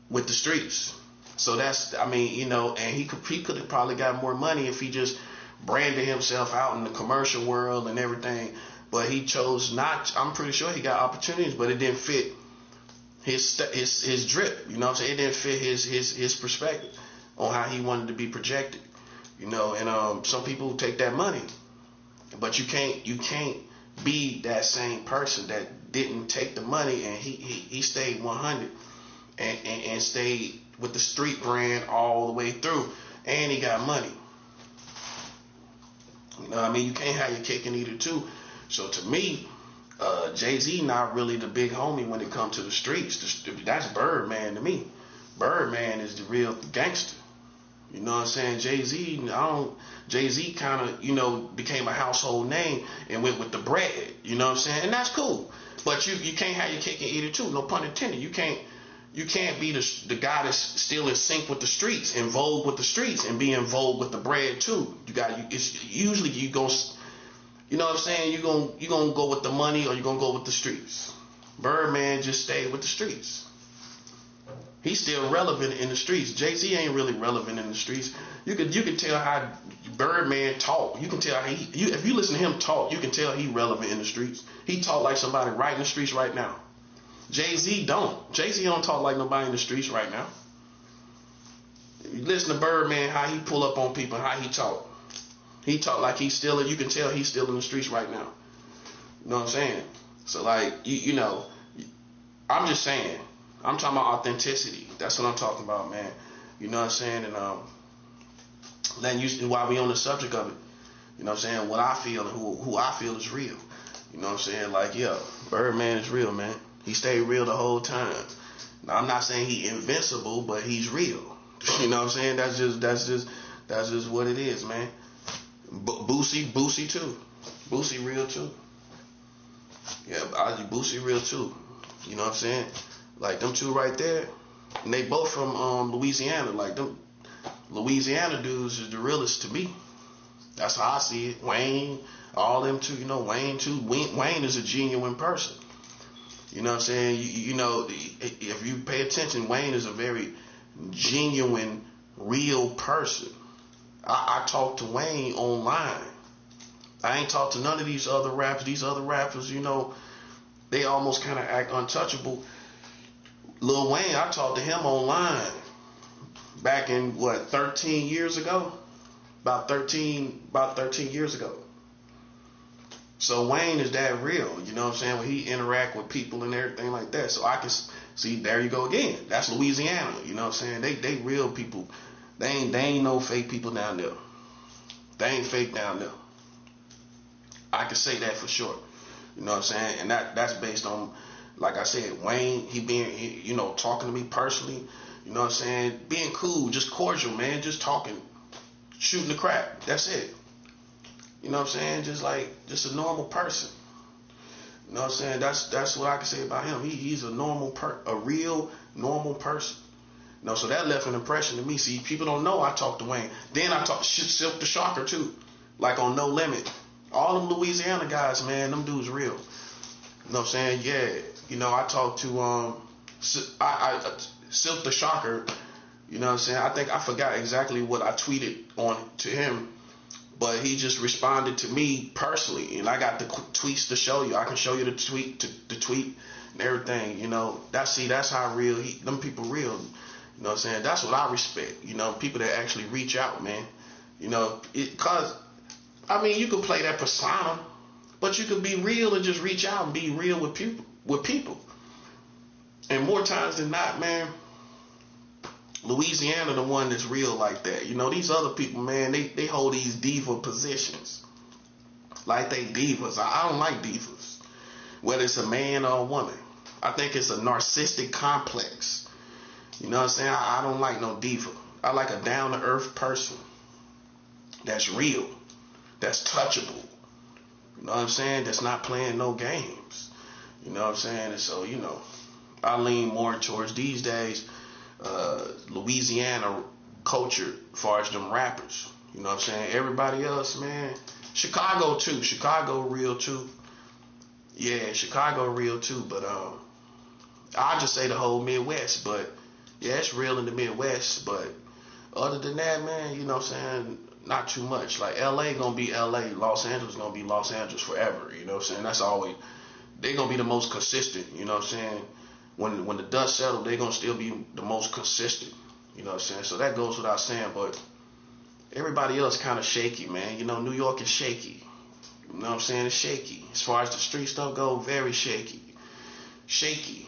with the streets. So that's, I mean, you know, and he could have probably got more money if he just branded himself out in the commercial world and everything. But he chose not. I'm pretty sure he got opportunities, but it didn't fit his drip. You know what I'm saying? It didn't fit his perspective on how he wanted to be projected. You know, and some people take that money, but you can't be that same person that didn't take the money and he stayed 100 and stayed with the street brand all the way through, and he got money. You know what I mean? You can't have your cake and eat it too. So to me, Jay-Z not really the big homie when it comes to the streets. That's Birdman to me. Birdman is the real gangster. You know what I'm saying? Jay-Z kind of, you know, became a household name and went with the bread. You know what I'm saying? And that's cool. But you can't have your cake and eat it too. No pun intended. You can't be the guy that's still in sync with the streets, in vogue with the streets, and be in vogue with the bread too. It's usually you go. You know what I'm saying? You're gonna go with the money or you're gonna go with the streets. Birdman just stayed with the streets. He's still relevant in the streets. Jay-Z ain't really relevant in the streets. You can tell how Birdman talk. You can tell how if you listen to him talk, you can tell he relevant in the streets. He talk like somebody right in the streets right now. Jay-Z don't. Jay-Z don't talk like nobody in the streets right now. You listen to Birdman, how he pull up on people, how he talk. He talk like he's still, you can tell he's still in the streets right now. You know what I'm saying? So like, you know, I'm just saying, I'm talking about authenticity. That's what I'm talking about, man. You know what I'm saying? And letting you, while we on the subject of it, you know what I'm saying, what I feel and who I feel is real. You know what I'm saying? Like, yeah, Birdman is real, man. He stayed real the whole time. Now, I'm not saying he invincible, but he's real. You know what I'm saying? That's just what it is, man. Boosie too. Boosie real too. Yeah, Boosie real too. You know what I'm saying? Like them two right there, and they both from Louisiana. Like them Louisiana dudes is the realest to me. That's how I see it. Wayne, all them two. You know, Wayne too. Wayne is a genuine person. You know what I'm saying? You know, if you pay attention, Wayne is a very genuine, real person. I talk to Wayne online. I ain't talked to none of these other rappers. These other rappers, you know, they almost kind of act untouchable. Lil Wayne, I talked to him online back in 13 years ago? About 13 years ago. So Wayne is that real, you know what I'm saying? When he interact with people and everything like that. So I can see, there you go again. That's Louisiana, you know what I'm saying? They real people. They ain't no fake people down there. They ain't fake down there. I can say that for sure. You know what I'm saying? And that's based on, like I said, Wayne, you know, talking to me personally, you know what I'm saying? Being cool, just cordial, man, just talking, shooting the crap. That's it. You know what I'm saying? Just a normal person. You know what I'm saying? That's what I can say about him. He's a a real normal person. You know, so that left an impression to me. See, people don't know I talked to Wayne. Then I talked to Silk the Shocker too, like on No Limit. All them Louisiana guys, man, them dudes real. You know what I'm saying? Yeah. You know, I talked to Silk the Shocker. You know what I'm saying? I forgot exactly what I tweeted on to him, but he just responded to me personally, and I got the tweets to show you. I can show you the tweet and everything. You know, that's how real them people real. You know what I'm saying? That's what I respect. You know, people that actually reach out, man. You know, cause I mean, you can play that persona, but you can be real and just reach out and be real with people. And more times than not, man, Louisiana the one that's real like that. You know, these other people, man, they hold these diva positions. Like they divas. I don't like divas. Whether it's a man or a woman. I think it's a narcissistic complex. You know what I'm saying? I don't like no diva. I like a down-to-earth person. that's real, that's touchable. You know what I'm saying? That's not playing no games. You know what I'm saying? And so, you know, I lean more towards these days, Louisiana culture as far as them rappers. You know what I'm saying? Everybody else, man. Chicago too. Chicago real too. Yeah, Chicago real too. But I'll just say the whole Midwest. But yeah, it's real in the Midwest. But other than that, man, you know what I'm saying? Not too much. Like LA gonna be LA. Los Angeles gonna be Los Angeles forever. You know what I'm saying? That's always, they gonna be the most consistent. You know what I'm saying? When the dust settles, they gonna still be the most consistent. You know what I'm saying? So that goes without saying. But everybody else kind of shaky, man. You know, New York is shaky. You know what I'm saying? It's shaky. As far as the street stuff go, very shaky. Shaky.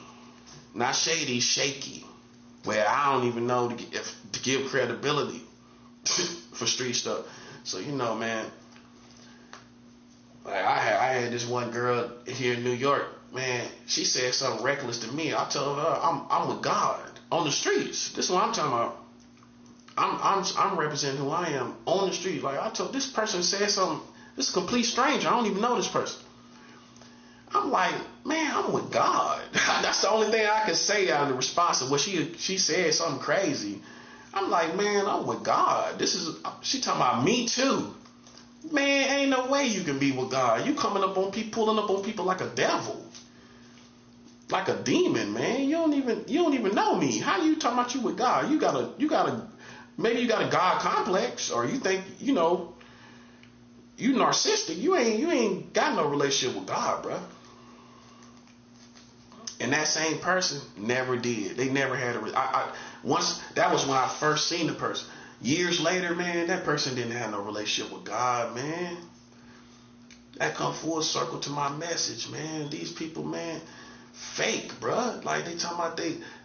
Not shady, shaky. Where I don't even know to give credibility for street stuff. So, you know, man, like I had this one girl here in New York, man, she said something reckless to me. I told her I'm with God on the streets. This is what I'm talking about. I'm representing who I am on the street. Like I told, this person said something. This is a complete stranger. I don't even know this person. I'm like, man, I'm with God. That's the only thing I can say out of the response of what she said something crazy. I'm like, man, I'm with God. She talking about me too. Man, ain't no way you can be with God. You coming up on people, pulling up on people like a devil, like a demon, man. You don't even know me. How you talking about you with God? Maybe you got a God complex, or you think, you know, you narcissistic. You ain't got no relationship with God, bro. And that same person never did. They never had once, that was when I first seen the person. Years later, man, that person didn't have no relationship with God, man. That come full circle to my message, man. These people, man, fake, bruh. Like they talking about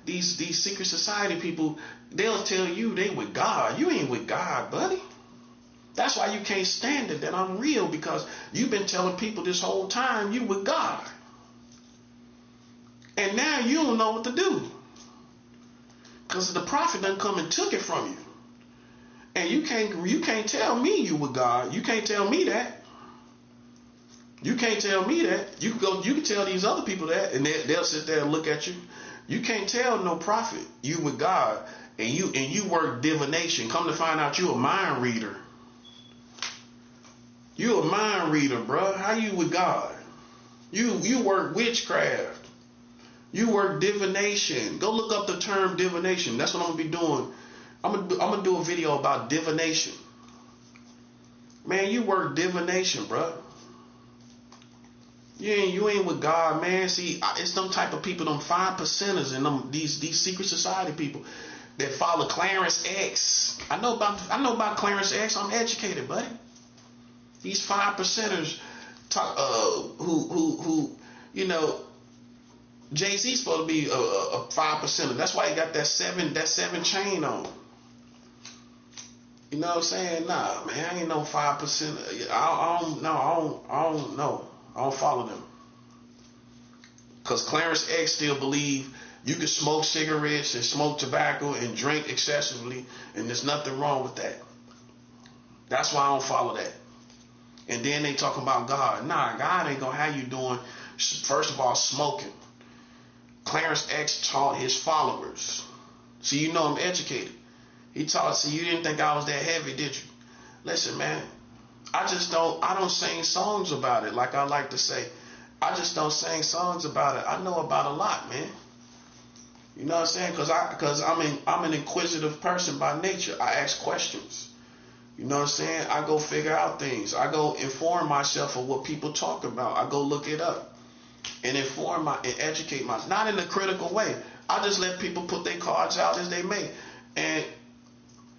these secret society people, they'll tell you they with God. You ain't with God, buddy. That's why you can't stand it that I'm real, because you've been telling people this whole time you with God. And now you don't know what to do. Because the prophet done come and took it from you. And you can't tell me you with God. You can't tell me that. You can't tell me that. You can tell these other people that, and they'll sit there and look at you. You can't tell no prophet you with God, and you work divination. Come to find out, you a mind reader. You a mind reader, bro. How you with God? You work witchcraft. You work divination. Go look up the term divination. That's what I'm gonna be doing. I'm gonna do a video about divination. Man, you work divination, bro. You ain't with God, man. See, it's them type of people, them 5%ers, and these secret society people that follow Clarence X. I know about Clarence X. I'm educated, buddy. These 5%ers who you know, Jay-Z's supposed to be a 5%er. That's why he got that seven chain on. You know what I'm saying? Nah, man, I ain't no 5%. I don't know. I don't follow them. Because Clarence X still believe you can smoke cigarettes and smoke tobacco and drink excessively, and there's nothing wrong with that. That's why I don't follow that. And then they talking about God. Nah, God ain't gonna have you doing, first of all, smoking. Clarence X taught his followers. See, you know I'm educated. He taught, see, you didn't think I was that heavy, did you? Listen, man, I don't sing songs about it like I like to say. I just don't sing songs about it. I know about a lot, man. You know what I'm saying? Because I'm an inquisitive person by nature. I ask questions. You know what I'm saying? I go figure out things. I go inform myself of what people talk about. I go look it up and and educate myself. Not in a critical way. I just let people put their cards out as they may. And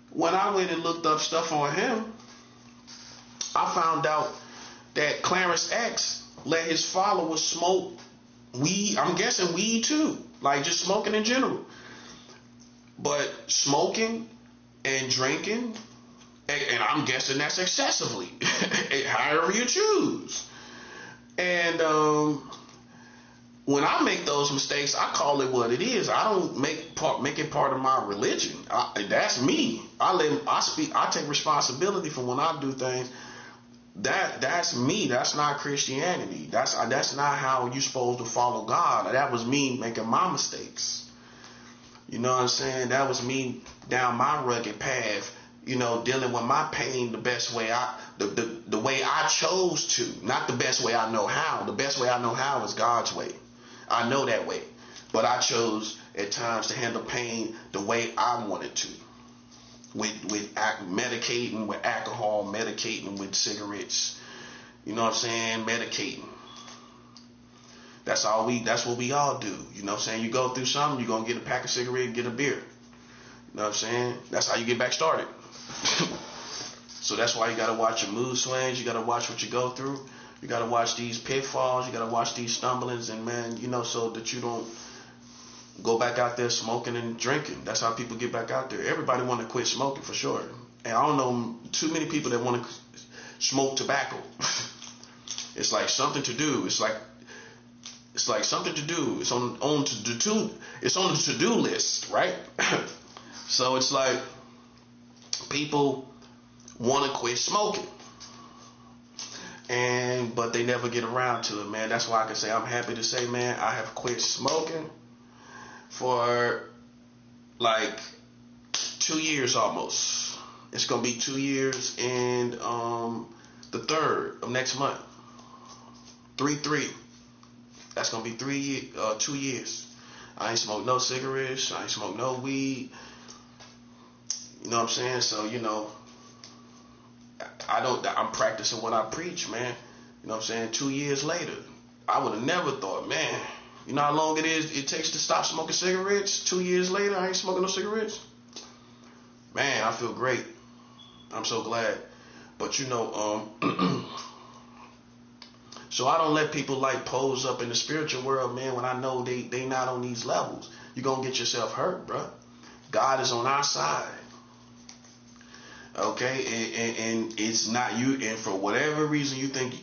when I went and looked up stuff on him, I found out that Clarence X let his followers smoke weed. I'm guessing weed too, like just smoking in general. But smoking and drinking, and I'm guessing that's excessively, however you choose. And when I make those mistakes, I call it what it is. I don't make it part of my religion. That's me. I take responsibility for when I do things. That's me. That's not Christianity. That's not how you're supposed to follow God. That was me making my mistakes. You know what I'm saying? That was me down my rugged path, dealing with my pain the best way the way I chose to, not the best way I know how. The best way I know how is God's way. I know that way, but I chose at times to handle pain the way I wanted to, with medicating with alcohol, medicating with cigarettes. You know what I'm saying? Medicating. That's what we all do. You know what I'm saying? You go through something, you're gonna get a pack of cigarettes, get a beer. You know what I'm saying? That's how you get back started. So that's why you gotta watch your mood swings. You gotta watch what you go through. You gotta watch these pitfalls. You gotta watch these stumblings, and man, so that you don't go back out there smoking and drinking. That's how people get back out there. Everybody want to quit smoking for sure, and I don't know too many people that want to smoke tobacco. It's like something to do. It's like something to do. It's on the to-do list, right? So it's like people want to quit smoking, but they never get around to it, man. That's why I can say I'm happy to say, man, I have quit smoking for like 2 years almost. It's gonna be 2 years and the 3rd of next month. 3/3. That's gonna be 2 years. I ain't smoked no cigarettes. I ain't smoked no weed. You know what I'm saying? So I'm practicing what I preach, man. You know what I'm saying? 2 years later, I would have never thought, man. You know how long it takes to stop smoking cigarettes? 2 years later, I ain't smoking no cigarettes. Man, I feel great. I'm so glad. But so I don't let people like pose up in the spiritual world, man, when I know they not on these levels. You're going to get yourself hurt, bro. God is on our side. Okay? And it's not you. And for whatever reason you think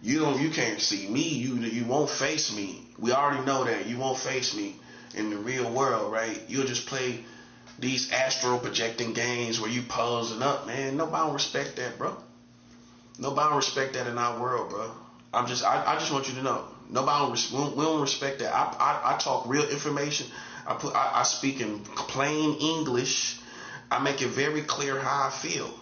you can't see me, you won't face me. We already know that. You won't face me in the real world, right? You'll just play these astral projecting games where you posing up, man. Nobody don't respect that, bro. Nobody don't respect that in our world, bro. I just want you to know. We don't respect that. I talk real information. I speak in plain English. I make it very clear how I feel.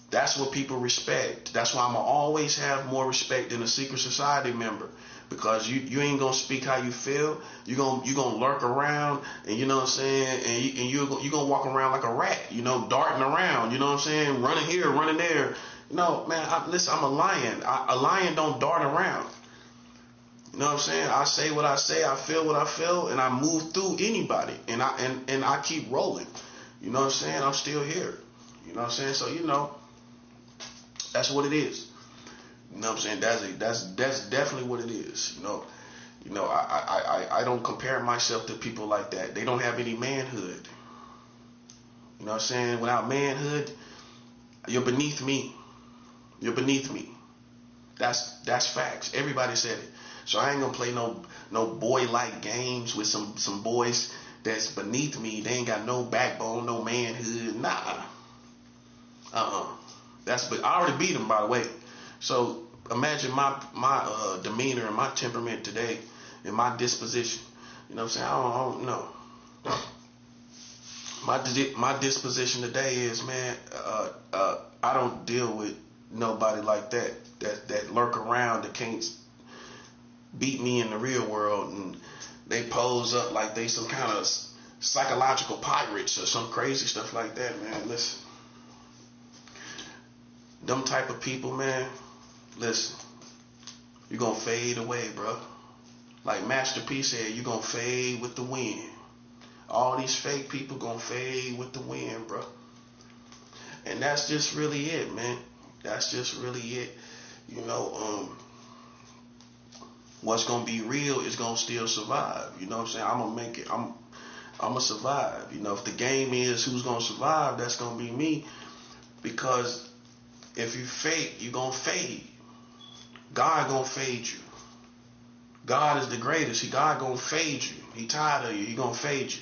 That's what people respect. That's why I'm going to always have more respect than a secret society member. Because you ain't going to speak how you feel. You're going to lurk around, and you know what I'm saying? And you're going to walk around like a rat, darting around, you know what I'm saying? Running here, running there. Man, listen, I'm a lion. A lion don't dart around. You know what I'm saying? I say what I say, I feel what I feel, and I move through anybody. And I keep rolling. You know what I'm saying? I'm still here. You know what I'm saying? So, that's what it is. You know what I'm saying? That's definitely what it is. I don't compare myself to people like that. They don't have any manhood. You know what I'm saying? Without manhood, you're beneath me. You're beneath me. That's facts. Everybody said it. So I ain't gonna play no boy-like games with some boys that's beneath me. They ain't got no backbone, no manhood. Nah. But I already beat them, by the way. So imagine my demeanor and my temperament today and my disposition. You know what I'm saying? I don't know. My disposition today is, man, I don't deal with nobody like that lurk around, that can't beat me in the real world, and they pose up like they some kind of psychological pirates or some crazy stuff like that, man. Listen, them type of people, man, listen, you're gonna fade away, bro. Like Master P said, you're gonna fade with the wind. All these fake people gonna fade with the wind, bro. And that's just really it, man. That's just really it. What's gonna be real is gonna still survive. You know what I'm saying? I'm gonna make it. I'm gonna survive. If the game is who's gonna survive, that's gonna be me. Because if you fake, you're gonna fade. God gonna fade you. God is the greatest. God gonna fade you. He tired of you. He gonna fade you.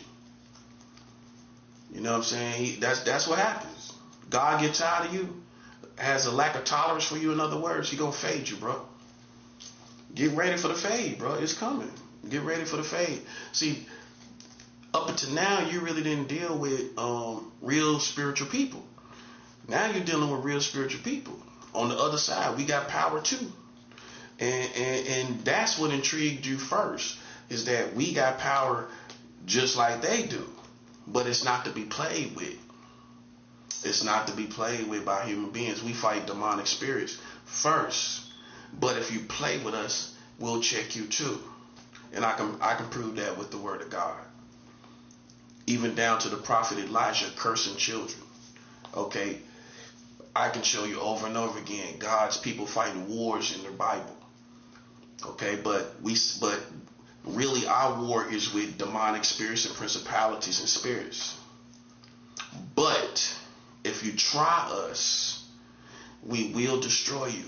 You know what I'm saying? That's what happens. God get tired of you, has a lack of tolerance for you. In other words, he gonna fade you, bro. Get ready for the fade, bro. It's coming. Get ready for the fade. See, up until now, you really didn't deal with real spiritual people. Now you're dealing with real spiritual people. On the other side, we got power too. And that's what intrigued you first, is that we got power just like they do. But it's not to be played with. It's not to be played with by human beings. We fight demonic spirits first. But if you play with us, we'll check you too. And I can prove that with the word of God. Even down to the prophet Elijah cursing children. Okay? I can show you over and over again God's people fighting wars in their Bible. Okay? But really our war is with demonic spirits and principalities and spirits. But if you try us, we will destroy you.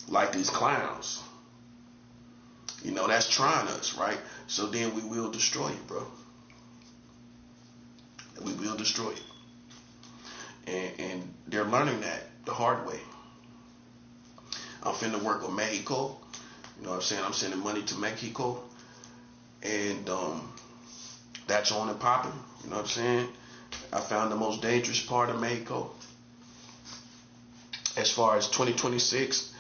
Like these clowns. You know, that's trying us, right? So then we will destroy you, bro. We will destroy you. And they're learning that the hard way. I'm finna work with Mexico. You know what I'm saying? I'm sending money to Mexico. And that's on and popping. You know what I'm saying? I found the most dangerous part of Mexico. As far as 2026,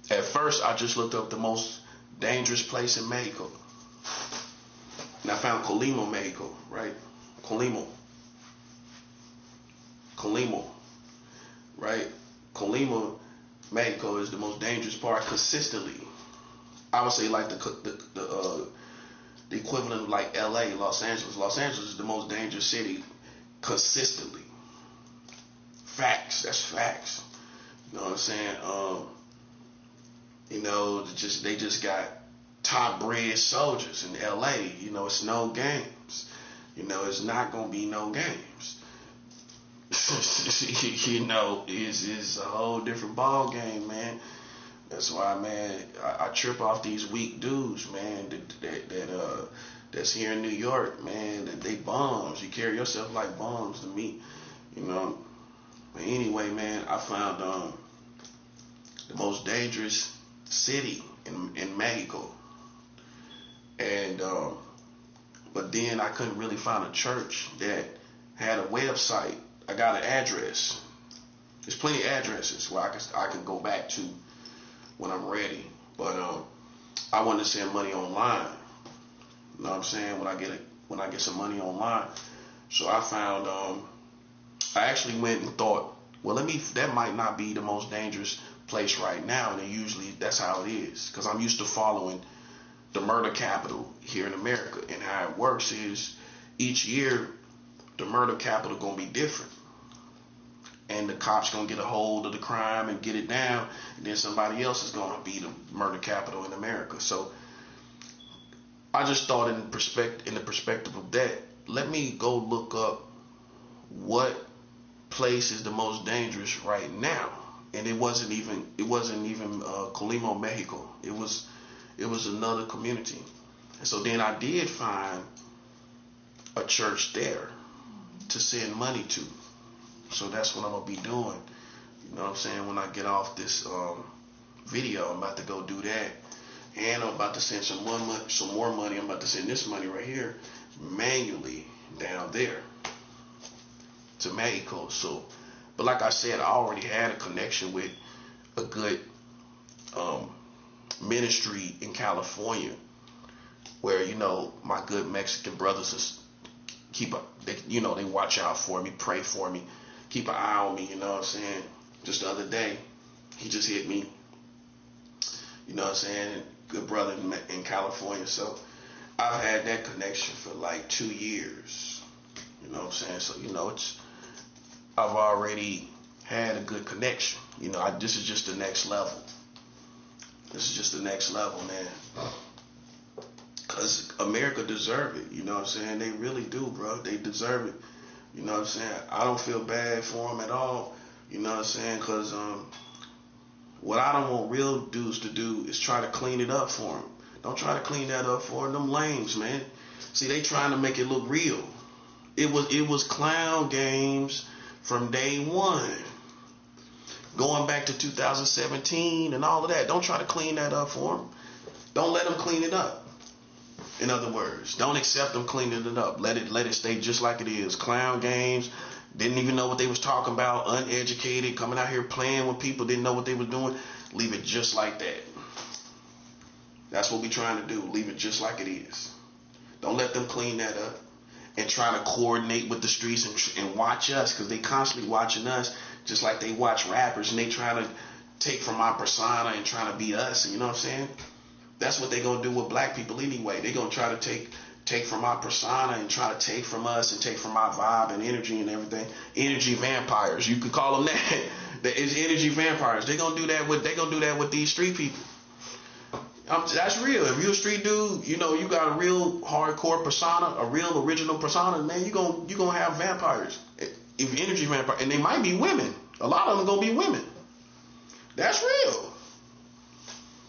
at first I just looked up the most dangerous place in Mexico. And I found Colima, Mexico, right? Colima, right? Colima, Mexico is the most dangerous part consistently. I would say like the equivalent of like LA, Los Angeles. Los Angeles is the most dangerous city consistently. Facts. That's facts. You know what I'm saying? You know, they just got top bred soldiers in LA. You know, it's no games. You know, it's not gonna be no games. You know, it's a whole different ball game, man. That's why, man, I trip off these weak dudes, man, that's here in New York, man, that they bombs. You carry yourself like bombs to me, you know. But anyway, man, I found the most dangerous city in Mexico. And but then I couldn't really find a church that had a website. I got an address. There's plenty of addresses where I can go back to when I'm ready. But I want to send money online. You know what I'm saying? When I get some money online. So I found I actually went and thought, well, that might not be the most dangerous place right now, and usually that's how it is, because I'm used to following the murder capital here in America, and how it works is each year the murder capital gonna be different, and the cops gonna get a hold of the crime and get it down, and then somebody else is gonna be the murder capital in America. So I just thought in the perspective of that, let me go look up what place is the most dangerous right now. And it wasn't even Colima, Mexico. It was another community. And so then I did find a church there to send money to. So that's what I'm gonna be doing. You know what I'm saying? When I get off this video, I'm about to go do that. And I'm about to send some more money. I'm about to send this money right here manually down there to Mexico. So, but like I said, I already had a connection with a good ministry in California, where, you know, my good Mexican brothers they watch out for me, pray for me, keep an eye on me. You know what I'm saying? Just the other day, he just hit me. You know what I'm saying? Good brother in California. So I've had that connection for like 2 years. You know what I'm saying? So, you know, I've already had a good connection. You know, this is just the next level. This is just the next level, man. Because America deserve it. You know what I'm saying? They really do, bro. They deserve it. You know what I'm saying? I don't feel bad for them at all. You know what I'm saying? Because What I don't want real dudes to do is try to clean it up for them. Don't try to clean that up for them lames, man. See, they trying to make it look real. It was clown games from day one. Going back to 2017 and all of that. Don't try to clean that up for them. Don't let them clean it up. In other words, don't accept them cleaning it up. Let it stay just like it is. Clown games. Didn't even know what they was talking about. Uneducated. Coming out here playing with people. Didn't know what they were doing. Leave it just like that. That's what we trying to do. Leave it just like it is. Don't let them clean that up and try to coordinate with the streets and watch us, because they constantly watching us just like they watch rappers, and they trying to take from our persona and trying to be us. You know what I'm saying? That's what they gonna do with black people anyway. They gonna try to take from our persona and try to take from us and take from our vibe and energy and everything. Energy vampires. You could call them that. It's energy vampires. They gonna do that with these street people. That's real. If you're a street dude, you know you got a real hardcore persona, a real original persona, man. You gonna have vampires. If energy vampire, and they might be women. A lot of them gonna be women. That's real.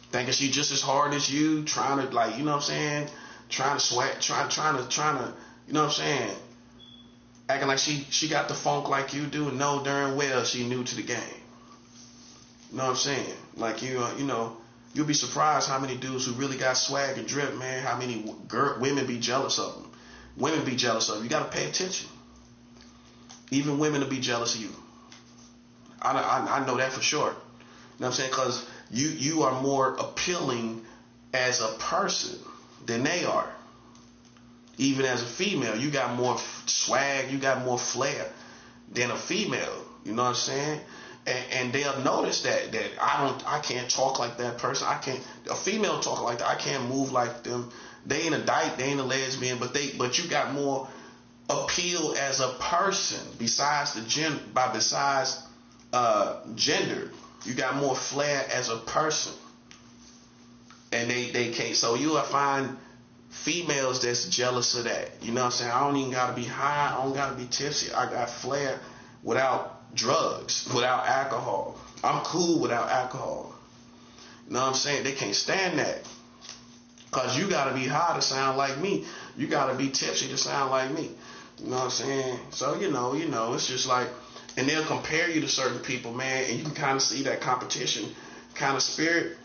Thinking she just as hard as you, trying to, like, you know what I'm saying, trying to sweat, trying to, you know what I'm saying, acting like she got the funk like you do, and know darn well she new to the game. You know what I'm saying? Like, you know, you'll be surprised how many dudes who really got swag and drip, man. How many women be jealous of them. Women be jealous of you. You got to pay attention. Even women will be jealous of you. I know that for sure. You know what I'm saying? Because you are more appealing as a person than they are. Even as a female, you got more swag, you got more flair than a female. You know what I'm saying? And they'll notice that I can't talk like that person. A female talk like that. I can't move like them. They ain't a dyke, they ain't a lesbian, but you got more appeal as a person besides gender. You got more flair as a person. And they can't. So you'll find females that's jealous of that. You know what I'm saying? I don't even gotta be high, I don't gotta be tipsy. I got flair without drugs, without alcohol. I'm cool without alcohol. You know what I'm saying? They can't stand that. Cause you gotta be high to sound like me. You gotta be tipsy to sound like me. You know what I'm saying? So you know, it's just like, and they'll compare you to certain people, man, and you can kind of see that competition kind of spirit,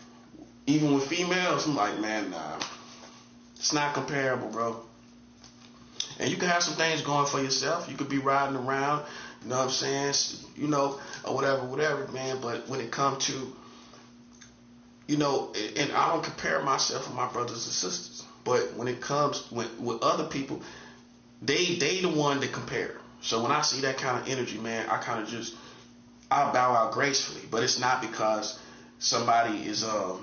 even with females. I'm like, man, nah, it's not comparable, bro. And you can have some things going for yourself. You could be riding around, you know what I'm saying, you know, or whatever, man. But when it comes to, you know, and I don't compare myself with my brothers and sisters, but when it comes with other people, they the one to compare. So when I see that kind of energy, man, I bow out gracefully. But it's not because somebody is or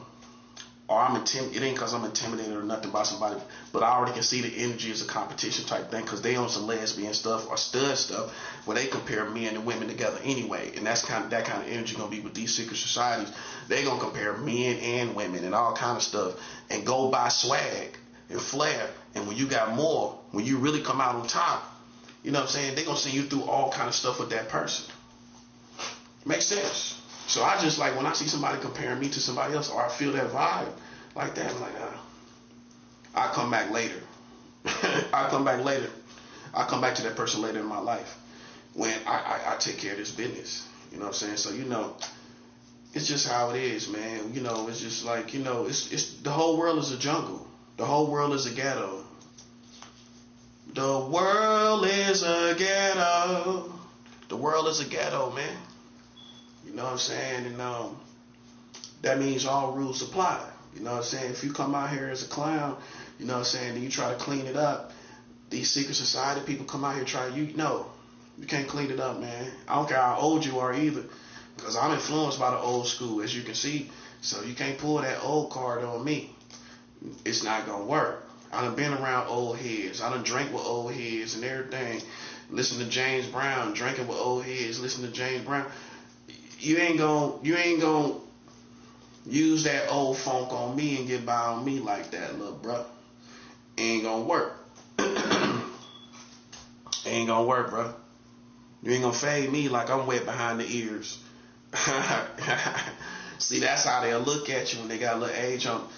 I'm intimidated. It ain't because I'm intimidated or nothing by somebody. But I already can see the energy as a competition type thing, because they on some lesbian stuff or stud stuff where they compare men and women together anyway. And that kind of energy gonna be with these secret societies. They gonna compare men and women and all kind of stuff and go by swag and flair. And when you got more, when you really come out on top, you know what I'm saying, they gonna send you through all kind of stuff with that person. Makes sense. So I just like, when I see somebody comparing me to somebody else, or I feel that vibe like that, I'm like, I'll come back later. I'll come back to that person later in my life when I take care of this business. You know what I'm saying? So, you know, it's just how it is, man. You know, it's just like, you know, it's the whole world is a jungle. The whole world is a ghetto. The world is a ghetto. The world is a ghetto, man. You know what I'm saying? And that means all rules apply. You know what I'm saying? If you come out here as a clown, you know what I'm saying, and you try to clean it up, these secret society people come out here you can't clean it up, man. I don't care how old you are either, because I'm influenced by the old school, as you can see. So you can't pull that old card on me. It's not gonna work. I done been around old heads. I done drank with old heads and everything. Listen to James Brown, drinking with old heads. Listen to James Brown. You ain't gonna use that old funk on me and get by on me like that, little bro. Ain't gonna work. Ain't gonna work, bro. You ain't gonna fade me like I'm wet behind the ears. See, that's how they'll look at you when they got a little age on,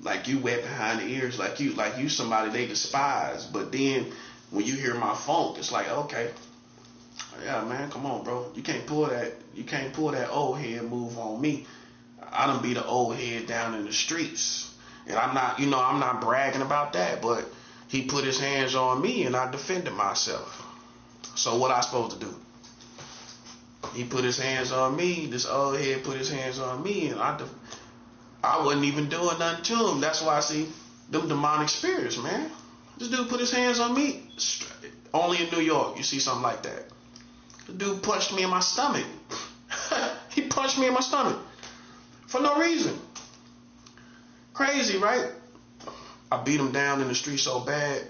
like you wet behind the ears, like you somebody they despise. But then when you hear my funk, it's like, okay, yeah, man, come on, bro. You can't pull that old head move on me. I done be the old head down in the streets. And I'm not bragging about that, but he put his hands on me and I defended myself. So what I supposed to do? He put his hands on me, this old head put his hands on me, and I wasn't even doing nothing to him. That's why I see them demonic spirits, man. This dude put his hands on me. Only in New York you see something like that. The dude punched me in my stomach. He punched me in my stomach. For no reason. Crazy, right? I beat him down in the street so bad.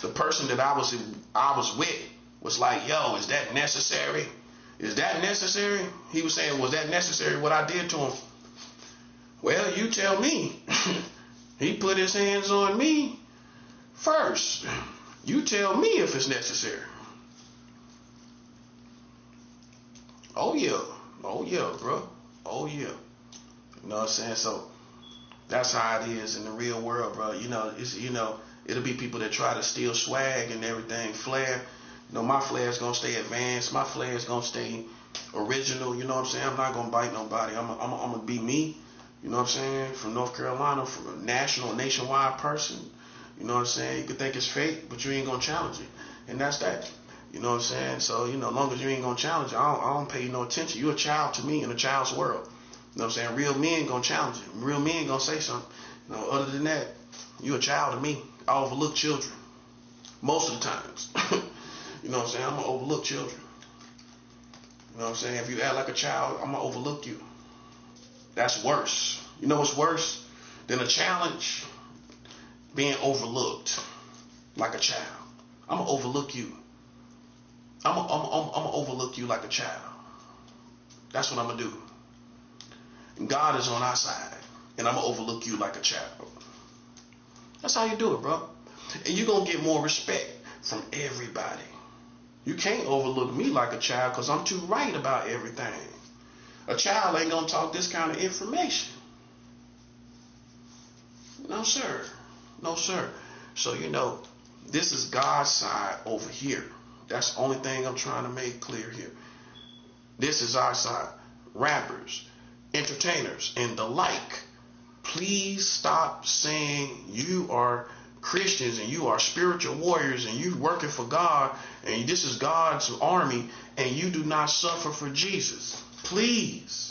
The person that I was with was like, yo, is that necessary? Is that necessary? He was saying, was that necessary what I did to him? Well, you tell me. He put his hands on me first. You tell me if it's necessary. Oh yeah, bro. Oh yeah. You know what I'm saying? So that's how it is in the real world, bro. It'll be people that try to steal swag and everything, flair. My flair's gonna stay advanced. My flair's gonna stay original. You know what I'm saying? I'm not gonna bite nobody. I'm gonna be me. You know what I'm saying? From North Carolina, from a nationwide person. You know what I'm saying? You could think it's fake, but you ain't gonna challenge it, and that's that. You know what I'm saying? So, as long as you ain't gonna challenge it, I don't pay you no attention. You're a child to me in a child's world. You know what I'm saying? Real men gonna challenge it. Real men gonna say something. Other than that, you're a child to me. I overlook children. Most of the times. You know what I'm saying? I'm gonna overlook children. You know what I'm saying? If you act like a child, I'm gonna overlook you. That's worse. You know what's worse than a challenge? Being overlooked like a child. I'm gonna overlook you. I'm gonna overlook you like a child. That's what I'm gonna do. And God is on our side, and I'm gonna overlook you like a child. That's how you do it, bro. And you're gonna get more respect from everybody. You can't overlook me like a child because I'm too right about everything. A child ain't gonna talk this kind of information. No, sir. No, sir. So, this is God's side over here. That's the only thing I'm trying to make clear here. This is our side. Rappers, entertainers, and the like. Please stop saying you are Christians and you are spiritual warriors and you working for God and this is God's army and you do not suffer for Jesus. Please.